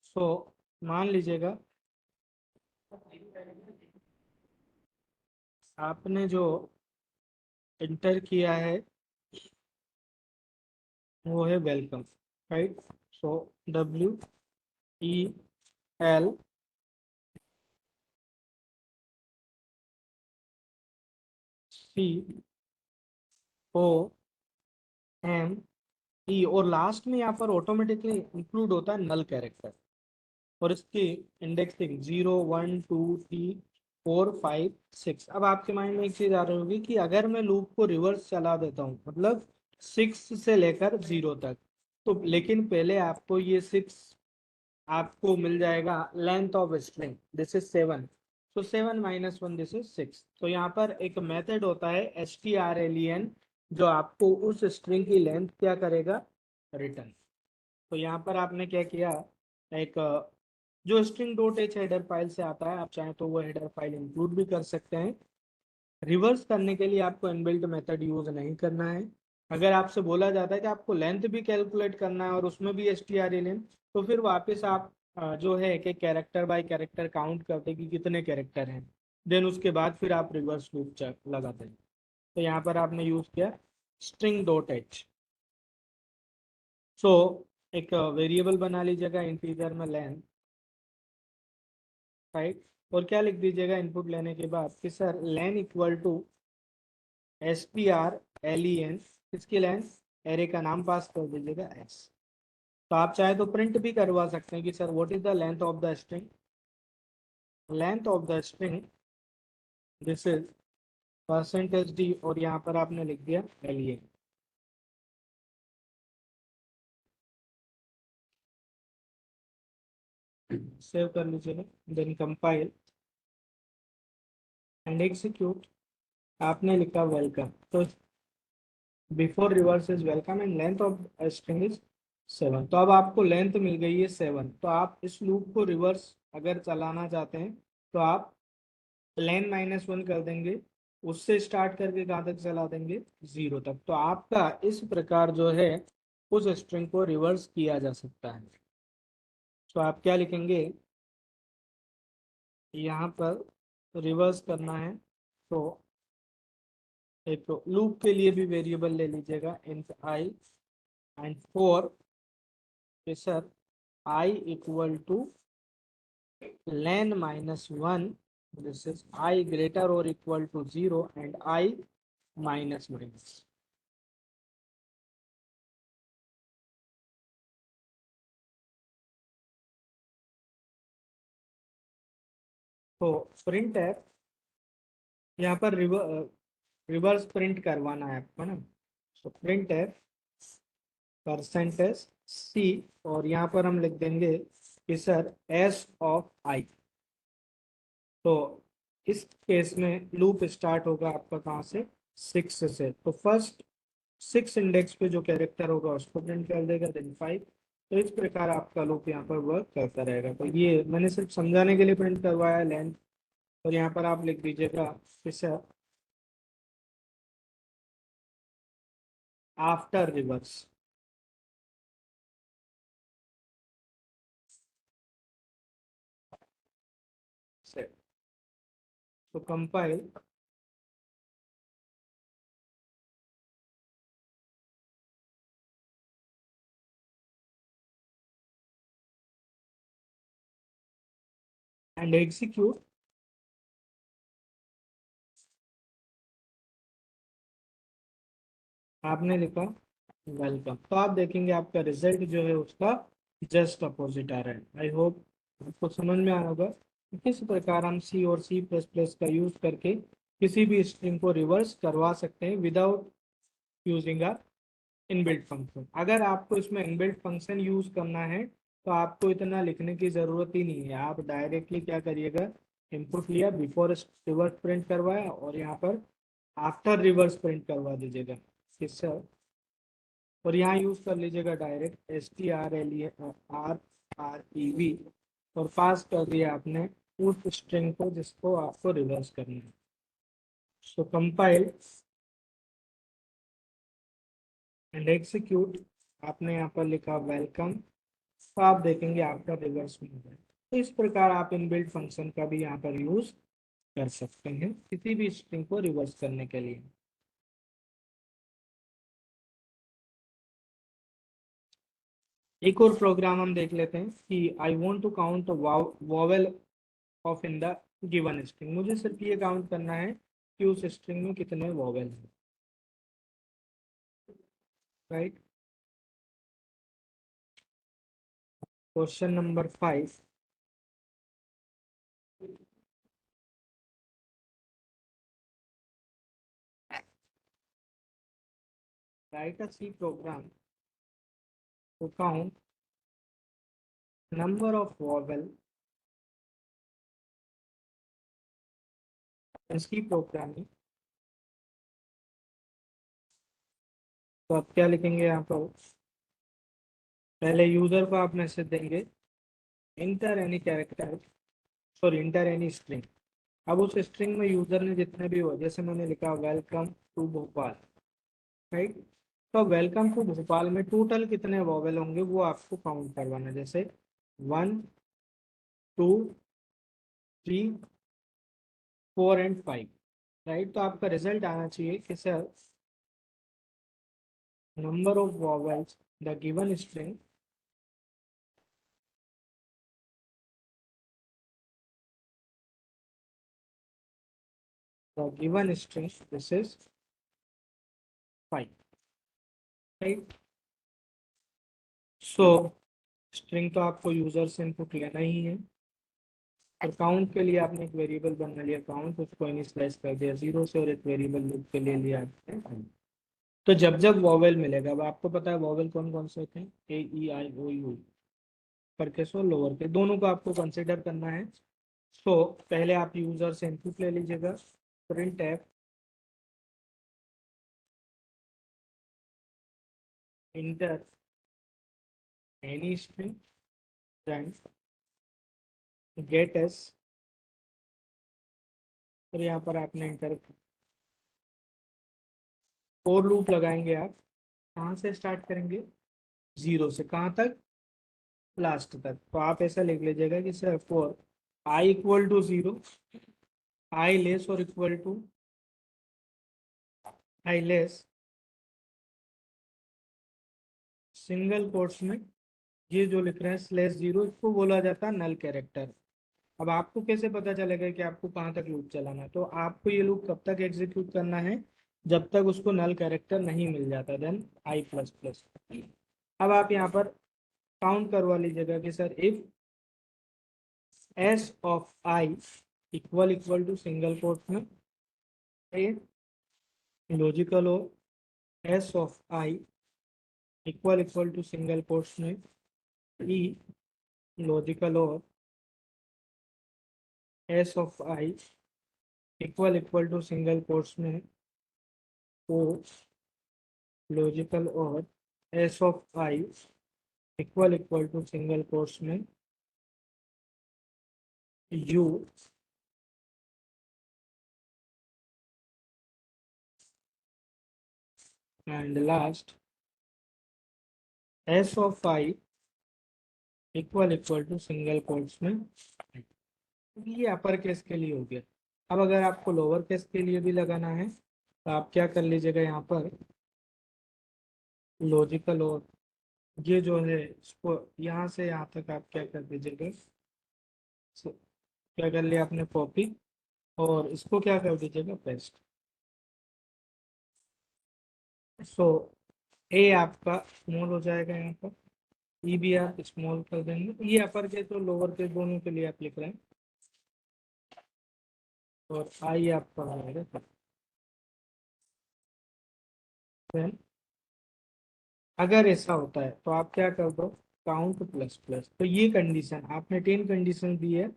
सो मान लीजिएगा आपने जो इंटर किया है वो है वेलकम, राइट। सो WELCOME, और लास्ट में यहाँ पर ऑटोमेटिकली इंक्लूड होता है नल कैरेक्टर, और इसकी इंडेक्सिंग 0 1 2 3 4 5 6। अब आपके माइंड में एक चीज आ रही होगी कि अगर मैं लूप को रिवर्स चला देता हूँ, मतलब 6 से लेकर 0 तक, तो लेकिन पहले आपको ये 6 आपको मिल जाएगा length of string, this is 7। तो 7 - 1, दिस इज 6। तो यहाँ पर एक मेथड होता है strlen, जो आपको उस स्ट्रिंग की लेंथ क्या करेगा, रिटर्न। तो यहाँ पर आपने क्या किया, एक जो string dot H header file से आता है, आप चाहें तो वो हेडर फाइल इंक्लूड भी कर सकते हैं। रिवर्स करने के लिए आपको इनबिल्ट मेथड यूज नहीं करना है। अगर आपसे बोला जाता है कि आपको लेंथ भी कैलकुलेट करना है और उसमें भी strlen, तो फिर वापस आप जो है एक एक कैरेक्टर बाय कैरेक्टर काउंट करते कि कितने कैरेक्टर हैं, देन उसके बाद फिर आप रिवर्स लूप लगाते हैं। तो यहाँ पर आपने यूज किया स्ट्रिंग डॉट एच। सो एक वेरिएबल बना लीजिएगा इंटीजर में लेंथ, राइट। और क्या लिख दीजिएगा इनपुट लेने के बाद कि sir len equal to strlen, इसकी लेंथ, एरे का नाम पास कर दीजिएगा एस। तो आप चाहे तो प्रिंट भी करवा सकते हैं कि sir what is the length of the string, length of the string this is %d, और यहाँ पर आपने लिख दिया len। सेव कर लीजिएगा, देन कंपाइल एंड एग्जीक्यूट। आपने लिखा वेलकम, तो before reverse is welcome and length of string is 7। तो अब आपको लेंथ मिल गई है 7। तो आप इस लूप को रिवर्स अगर चलाना चाहते हैं तो आप लेन -1 कर देंगे, उससे स्टार्ट करके कहाँ तक चला देंगे, 0 तक। तो आपका इस प्रकार जो है उस स्ट्रिंग को रिवर्स किया जा सकता है। तो आप क्या लिखेंगे, यहाँ पर रिवर्स करना है तो एक तो लूप के लिए भी वेरिएबल ले लीजिएगा int I, and for sir I equal to len -1, this is I greater or equal to 0 and I minus। तो प्रिंट है, यहाँ पर रिवर्स प्रिंट करवाना है आपको ना। तो प्रिंट है %c, और यहाँ पर हम लिख देंगे कि सर s ऑफ I। तो इस केस में लूप स्टार्ट होगा आपका कहाँ से, 6 से। तो फर्स्ट 6 इंडेक्स पे जो कैरेक्टर होगा उसको प्रिंट कर देगा, देन 5। तो इस प्रकार आपका लूप यहाँ पर वर्क करता रहेगा। तो ये मैंने सिर्फ समझाने के लिए प्रिंट करवाया लेंथ। और यहाँ पर आप लिख दीजिएगा फिर आफ्टर रिवर्स। तो कंपाइल एंड एग्जीक्यूट। आपने लिखा वेलकम। तो आप देखेंगे आपका रिजल्ट जो है उसका जस्ट अपोजिट आ रहा है। आई होप आपको समझ में आ रहा होगा कि किस प्रकार हम सी और सी प्लस प्लस का यूज करके किसी भी स्ट्रिंग को रिवर्स करवा सकते हैं without using a inbuilt function. अगर आपको इसमें इनबिल्ट फंक्शन यूज करना है तो आपको इतना लिखने की जरूरत ही नहीं है। आप डायरेक्टली क्या करिएगा, इनपुट लिया, बिफोर रिवर्स प्रिंट करवाया और यहाँ पर आफ्टर रिवर्स प्रिंट करवा दीजिएगा इससे। और यहाँ यूज कर लीजिएगा डायरेक्ट STRLER और पास कर दिया आपने उस स्ट्रिंग को जिसको आपको रिवर्स करना है। So compile and execute. आपने यहाँ पर लिखा वेलकम, तो आप देखेंगे आपका रिवर्स में हो जाए। तो इस प्रकार आप इनबिल्ट फंक्शन का भी यहाँ पर यूज कर सकते हैं किसी भी स्ट्रिंग को रिवर्स करने के लिए। एक और प्रोग्राम हम देख लेते हैं कि I want to count vowel of in the given string. मुझे सिर्फ ये काउंट करना है कि उस स्ट्रिंग में कितने वॉवेल हैं, right. Question number 5, write a C program to count number of vowel in C programming। तो आप क्या लिखेंगे यहाँ पर, पहले यूजर को आप मैसेज देंगे inter any character, sorry inter any string. अब उस स्ट्रिंग में यूजर ने जितने भी हो, जैसे मैंने लिखा वेलकम टू भोपाल, राइट। तो वेलकम टू भोपाल में टोटल कितने वॉवेल होंगे वो आपको काउंट करवाना है। जैसे 1 2 3 4 एंड 5, राइट। तो आपका रिजल्ट आना चाहिए कि sir number of vowels the given string this is 5, right. So string तो आपको यूजर से इनपुट लेना ही है। और काउंट के लिए आपने एक वेरिएबल बना लिया काउंट, उसको इनिशियलाइज कर दिया 0 से और एक वेरिएबल लूप के लिए लिया आपने। तो जब जब वॉवेल मिलेगा, अब आपको पता है वॉवेल कौन कौन से होते हैं, A E I O U, upper case और लोअर केस दोनों को आपको कंसिडर करना है। सो पहले आप यूजर से इनपुट ले लीजिएगा, print F enter any string then gets, और यहाँ पर आपने इंटर फोर लूप लगाएंगे। आप कहाँ से स्टार्ट करेंगे, 0 से कहाँ तक, लास्ट तक। तो आप ऐसा लिख लीजिएगा कि sir for I equal to 0, I less और equal to I less, single quotes में ये जो लिख रहे हैं /0, इसको बोला जाता है नल कैरेक्टर। अब आपको कैसे पता चलेगा कि आपको कहाँ तक लूप चलाना है, तो आपको ये लूप कब तक एग्जीक्यूट करना है, जब तक उसको नल कैरेक्टर नहीं मिल जाता, देन आई प्लस प्लस। अब आप यहाँ पर काउंट करवा लीजिएगा कि sir if S of I equal equal to single quote में ए लॉजिकल हो, S of I equal to single quotes में ई लॉजिकल हो, S of I equal to single quotes में ओ लॉजिकल और S of I equal to single quotes में U and last S of I equal to single quotes में। ये upper case के लिए हो गया। अब अगर आपको लोअर केस के लिए भी लगाना है तो आप क्या कर लीजिएगा, यहाँ पर लॉजिकल और ये जो है इसको यहाँ से यहाँ तक आप क्या कर दीजिएगा, क्या कर लिया आपने कॉपी, और इसको क्या कर दीजिएगा पेस्ट। सो ए आपका स्मॉल हो जाएगा यहाँ पर, ई भी आप स्मॉल कर देंगे, ये अपर के तो लोअर के दोनों के लिए आप लिख रहे हैं, और आई आपका हो जाएगा। Then, अगर ऐसा होता है तो आप क्या कर दो, काउंट प्लस प्लस, तो ये कंडीशन आपने 10 कंडीशन दी है,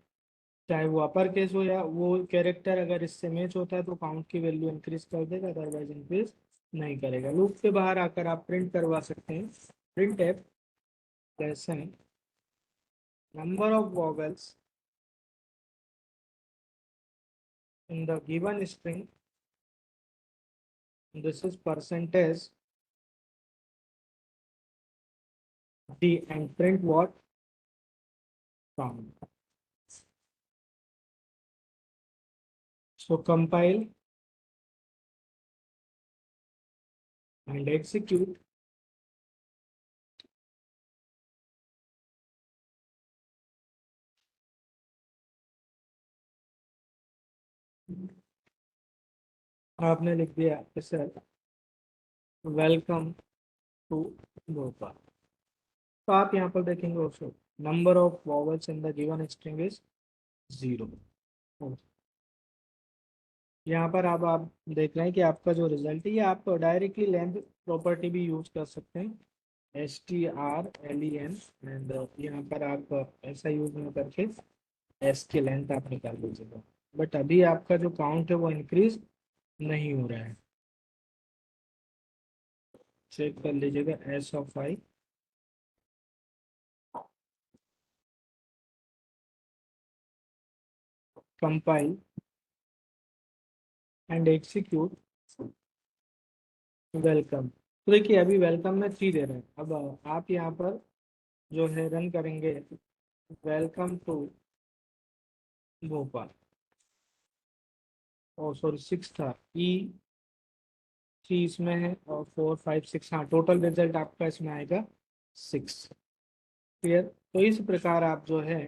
चाहे वो अपर केस हो या वो कैरेक्टर, अगर इससे मैच होता है तो काउंट की वैल्यू इंक्रीज कर देगा, अदरवाइज इंक्रीज नहीं करेगा। लूप के बाहर आकर आप प्रिंट करवा सकते हैं, print F lesson number of vowels in the given string, this is percentage D and print what, count. So compile and execute. आपने लिख दिया सर वेलकम टू भोपाल। तो आप यहाँ पर देखेंगे also number of vowels in the given string is 0। यहाँ पर अब आप देख रहे हैं कि आपका जो रिजल्ट है, ये आप डायरेक्टली लेंथ प्रॉपर्टी भी यूज कर सकते हैं, STRLEN, एंड यहाँ पर आप ऐसा यूज नहीं करके एस की लेंथ आप निकाल लीजिएगा। बट अभी आपका जो काउंट है वो इंक्रीज नहीं हो रहा है, चेक कर लीजिएगा S of I. Compile and execute welcome. तो देखिए अभी वेलकम में 3 दे रहे हैं, अब आप यहाँ पर जो है रन करेंगे वेलकम टू भोपाल, और सॉरी 6 था, ई 3 इसमें है और 4 5 6, हाँ टोटल रिजल्ट आपका इसमें आएगा 6। क्लियर। तो इस प्रकार आप जो है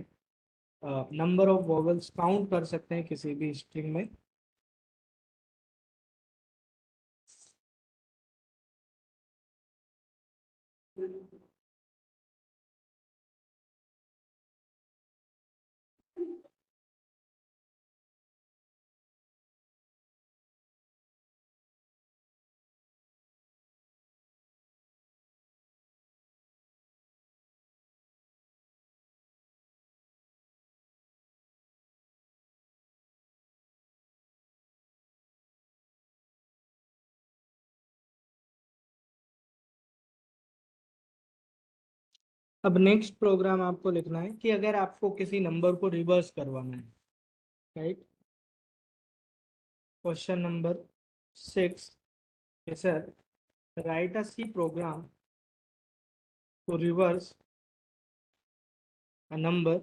नंबर ऑफ वॉवल्स काउंट कर सकते हैं किसी भी स्ट्रिंग में। अब नेक्स्ट प्रोग्राम आपको लिखना है कि अगर आपको किसी नंबर को रिवर्स करवाना है, right. Question number 6, sir write a C program to reverse a number.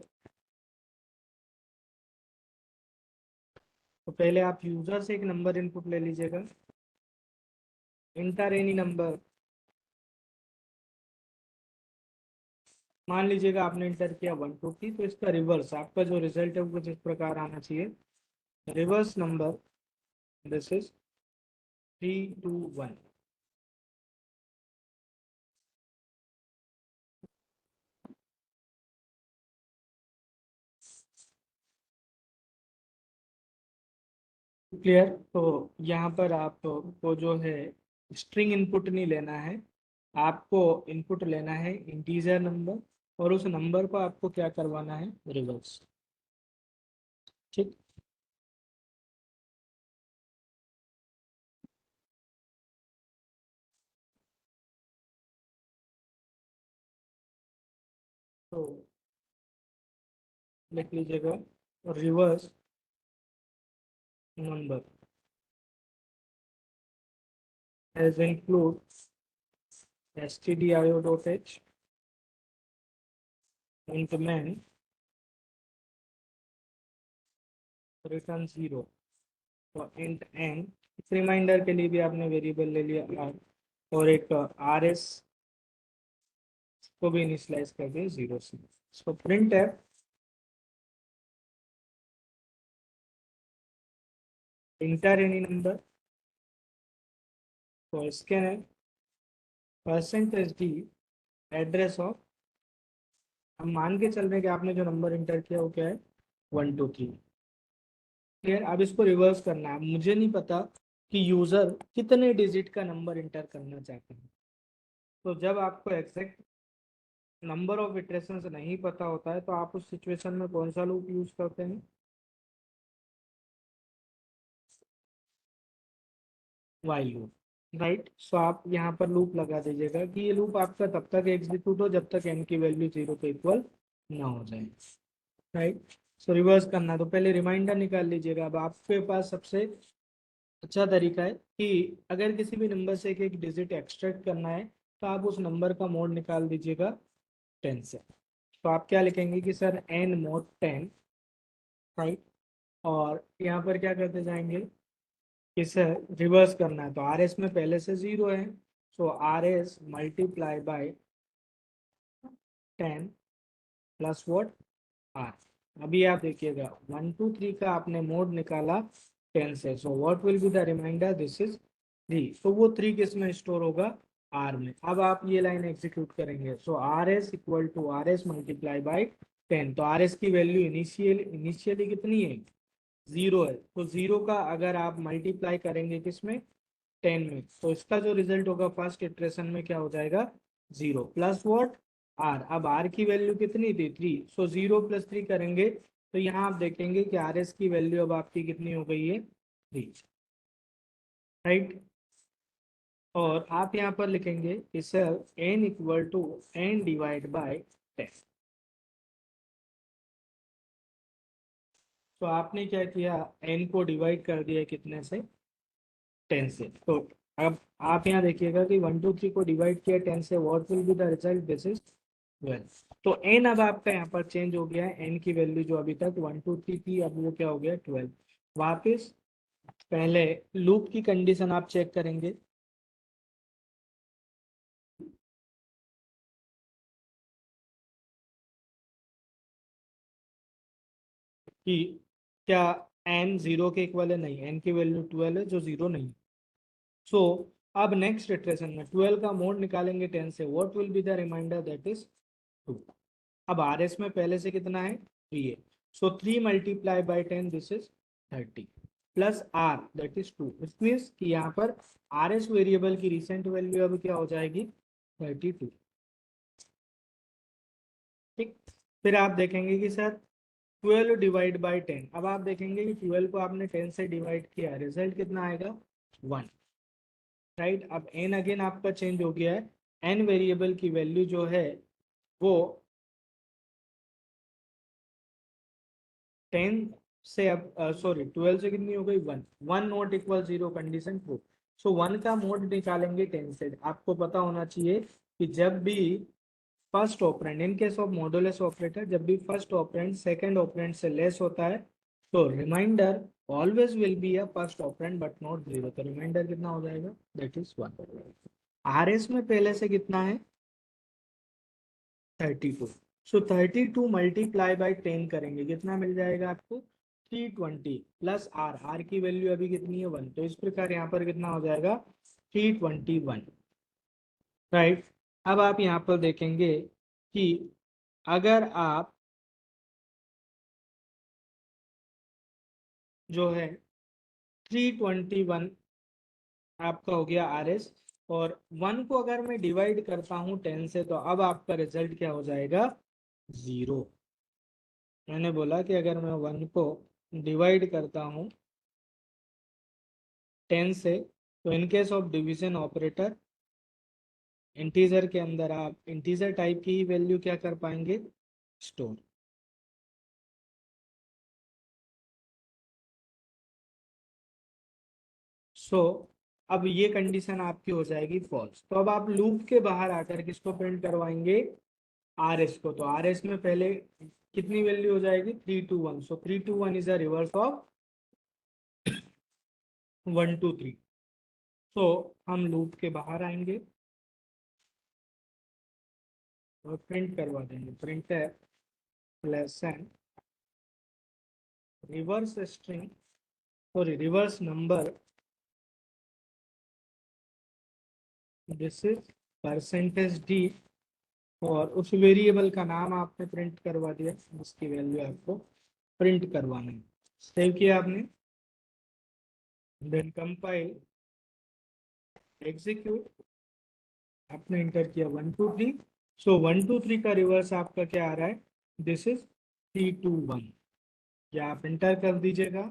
तो पहले आप यूजर से एक नंबर इनपुट ले लीजिएगा, इंटर एनी नंबर। मान लीजिएगा आपने इंटर किया 1 2 3, तो इसका रिवर्स आपका जो रिजल्ट है वो कुछ इस प्रकार आना चाहिए, reverse number this is 3 2 1। Clear. तो यहाँ पर आपको जो है स्ट्रिंग इनपुट नहीं लेना है, आपको इनपुट लेना है इंटीजर नंबर, और उस नंबर को आपको क्या करवाना है, रिवर्स। ठीक। तो लिख लीजिएगा reverse number as include stdio.h int main return 0, और इंट एन, रिमाइंडर के लिए भी आपने वेरिएबल ले लिया r, और एक rs को भी इनिशियलाइज कर दिया 0 से। सो प्रिंट है इंटर एनी नंबर, तो स्कैन है परसेंटेज डी एड्रेस ऑफ, हम मान के चल रहे हैं कि आपने जो नंबर इंटर किया वो क्या है 123। क्लियर। अब इसको रिवर्स करना है, मुझे नहीं पता कि यूजर कितने डिजिट का नंबर इंटर करना चाहते हैं। तो जब आपको एग्जैक्ट नंबर ऑफ इटरेशंस नहीं पता होता है तो आप उस सिचुएशन में कौन सा लूप यूज करते हैं, वाइल लूप। राइट। सो आप यहाँ पर लूप लगा दीजिएगा कि ये लूप आपका तब तक एग्जीक्यूट हो जब तक n की वैल्यू 0 के इक्वल ना हो जाए। राइट। सो रिवर्स करना है तो पहले रिमाइंडर निकाल लीजिएगा। अब आपके पास सबसे अच्छा तरीका है कि अगर किसी भी नंबर से एक एक डिजिट एक्सट्रैक्ट करना है तो आप उस नंबर का मोड निकाल दीजिएगा 10 से। तो आप क्या लिखेंगे कि सर n मोड 10। राइट। और यहाँ पर क्या करते जाएंगे, इसे रिवर्स करना है तो आर एस में पहले से 0 है, so R S multiply by 10 plus what R. अभी आप देखिएगा 1 2 3 का आपने मोड निकाला 10 से, so what will be the remainder, this is 3। तो वो 3 किस में स्टोर होगा, आर में। अब आप ये लाइन एग्जीक्यूट करेंगे, so R S equal to R S multiply by 10। तो आर एस की वैल्यू इनिशियली कितनी है 0 है, तो 0 का अगर आप मल्टीप्लाई करेंगे किसमें 10 में, तो इसका जो रिजल्ट होगा फर्स्ट इटरेशन में क्या हो जाएगा 0 प्लस वॉट आर। अब आर की वैल्यू कितनी थी 3, सो 0 प्लस 3 करेंगे तो यहाँ आप देखेंगे कि आर एस की वैल्यू अब आपकी कितनी हो गई है 3। राइट। और आप यहाँ पर लिखेंगे कि sir N equal to N divide by 10। तो आपने क्या किया, एन को डिवाइड कर दिया कितने से 10 से। तो अब आप यहाँ देखिएगा कि 1 2 3 को डिवाइड किया 10 से, what will be the result, this is 12। तो एन अब आपका यहाँ पर चेंज हो गया है, एन की वैल्यू जो अभी तक 1 2 3 थी अब वो क्या हो गया 12। वापिस पहले लूप की कंडीशन आप चेक करेंगे कि क्या एन 0 के इक्वल है, नहीं, एन की वैल्यू 12 है जो 0 नहीं। सो अब नेक्स्ट इटरेशन में 12 का मोड निकालेंगे 10 से, what will be the remainder, that is 2। अब आर एस में पहले से कितना है 3 है, so 3 multiply by 10 this is 30 plus R that is 2। It means कि यहाँ पर आर एस वेरिएबल की रिसेंट वैल्यू अब क्या हो जाएगी 32। ठीक। फिर आप देखेंगे कि सर 12 डिवाइड बाई 10, अब आप देखेंगे कि 12 को आपने 10 से डिवाइड किया, रिजल्ट कितना आएगा 1। राइट। अब एन अगेन आपका चेंज हो गया है, एन वेरिएबल की वैल्यू जो है वो 10 से, अब सॉरी 12 से कितनी हो गई 1, 1 नॉट इक्वल 0 कंडीशन ट्रू। सो 1 का मोड निकालेंगे 10 से। आपको पता होना चाहिए कि जब भी first operand in case of modulus operator, जब भी फर्स्ट ऑपरेंड सेकंड ऑपरेंड से लेस होता है तो remainder always will be a first operand but not 0। तो रिमाइंडर कितना हो जाएगा, दैट इज 1। आर एस में पहले से कितना है 32, सो 32 मल्टीप्लाई बाई 10 करेंगे कितना मिल जाएगा आपको 320 प्लस आर, आर की वैल्यू अभी कितनी है 1, तो इस प्रकार यहाँ पर कितना हो जाएगा 321। राइट। अब आप यहाँ पर देखेंगे कि अगर आप जो है 321 आपका हो गया आर एस, और 1 को अगर मैं डिवाइड करता हूँ 10 से तो अब आपका रिजल्ट क्या हो जाएगा 0। मैंने बोला कि अगर मैं 1 को डिवाइड करता हूँ 10 से तो इन case of division operator integer के अंदर आप इंटीजर टाइप की ही वैल्यू क्या कर पाएंगे स्टोर। सो अब ये कंडीशन आपकी हो जाएगी फॉल्स। तो अब आप लूप के बाहर आकर किसको प्रिंट करवाएंगे आर एस को। तो आर एस में पहले कितनी वैल्यू हो जाएगी 321, सो 321 इज अ रिवर्स ऑफ 1 2 3। सो हम लूप के बाहर आएंगे और प्रिंट करवा देंगे, प्रिंट है plus N reverse string, sorry reverse number, this is percentage D, और उस वेरिएबल का नाम आपने प्रिंट करवा दिया, जिसकी वैल्यू आपको प्रिंट करवाना है। सेव किया आपने, देन कंपाइल, एग्जीक्यूट, आपने इंटर किया 1 2 3। सो 1 2 3 का रिवर्स आपका क्या आ रहा है, दिस इज 3 2 1। या आप इंटर कर दीजिएगा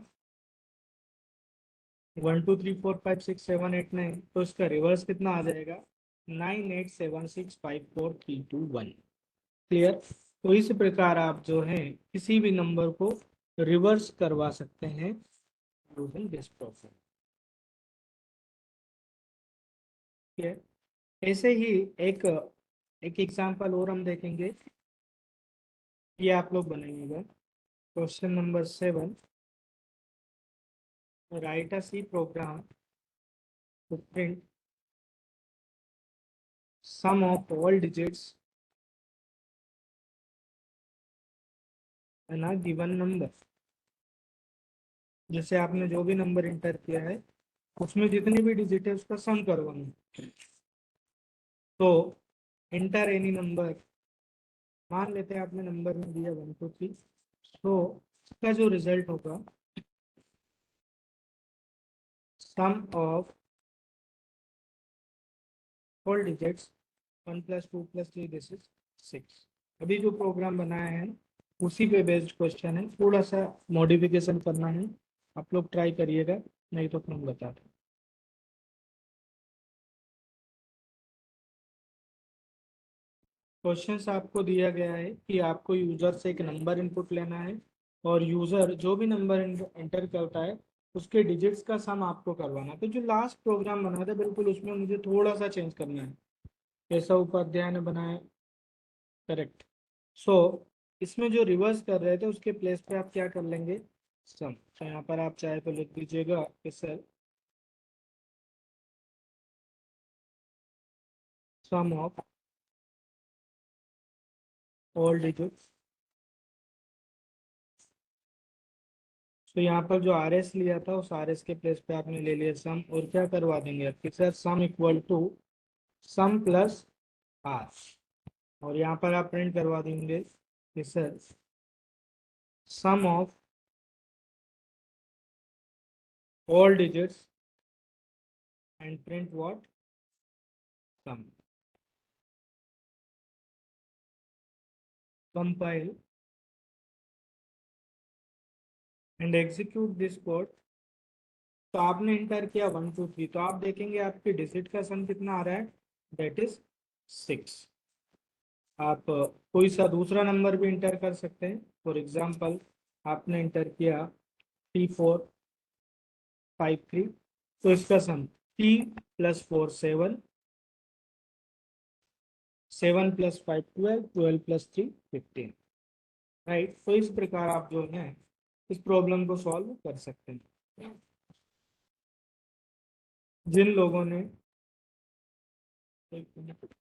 1 2 3 4 5 6 7 8 9, तो इसका रिवर्स कितना आ जाएगा, 9 8 7 6 5 4 3 2 1। क्लियर। तो इस प्रकार आप जो है किसी भी नंबर को रिवर्स करवा सकते हैं यूजिंग दिस प्रोसेस। ऐसे ही एक एक एग्जांपल और हम देखेंगे, ये आप लोग बनाइएगा। Question number 7, write a C program to print sum of all digits in a given number. जैसे आपने जो भी नंबर इंटर किया है उसमें जितनी भी डिजिट है उसका सम करवाना है। तो इंटर एनी नंबर, मान लेते हैं आपने नंबर में दिया 1 2 3, तो इसका जो रिजल्ट होगा, sum of all digits 1 + 2 + 3 this is 6। अभी जो प्रोग्राम बनाया है उसी पे बेस्ड क्वेश्चन है, थोड़ा सा मॉडिफिकेशन करना है, आप लोग ट्राई करिएगा, नहीं तो हम बता दें। क्वेश्चंस आपको दिया गया है कि आपको यूजर से एक नंबर इनपुट लेना है, और यूजर जो भी नंबर एंटर करता है उसके डिजिट्स का सम आपको करवाना है। तो जो लास्ट प्रोग्राम बना था बिल्कुल उसमें मुझे थोड़ा सा चेंज करना है, ऐसा उपाध्याय ने बनाया, करेक्ट। सो इसमें जो रिवर्स कर रहे थे उसके प्लेस पे आप क्या कर लेंगे, सम। तो यहाँ पर आप चाहे तो लिख दीजिएगा कि sir sum of all digits. तो यहाँ पर जो आर एस लिया था उस आर एस के प्लेस पे आपने ले लिया सम, और क्या करवा देंगे आप कि sir sum equal to sum plus R, और यहाँ पर आप प्रिंट करवा देंगे कि sir sum of all digits and print what, sum. Compile and execute this code. तो आपने इंटर किया 1 2 3, तो आप देखेंगे आपकी डिजिट का सम कितना आ रहा है, दैट इज 6। आप कोई सा दूसरा नंबर भी इंटर कर सकते हैं। फॉर एग्जाम्पल आपने इंटर किया 3453, तो इसका सम 3 + 4 7, 7 + 5 12, 12 + 3 15। राइट। तो इस प्रकार आप जो है इस प्रॉब्लम को सॉल्व कर सकते हैं। जिन लोगों ने, एक मिनट,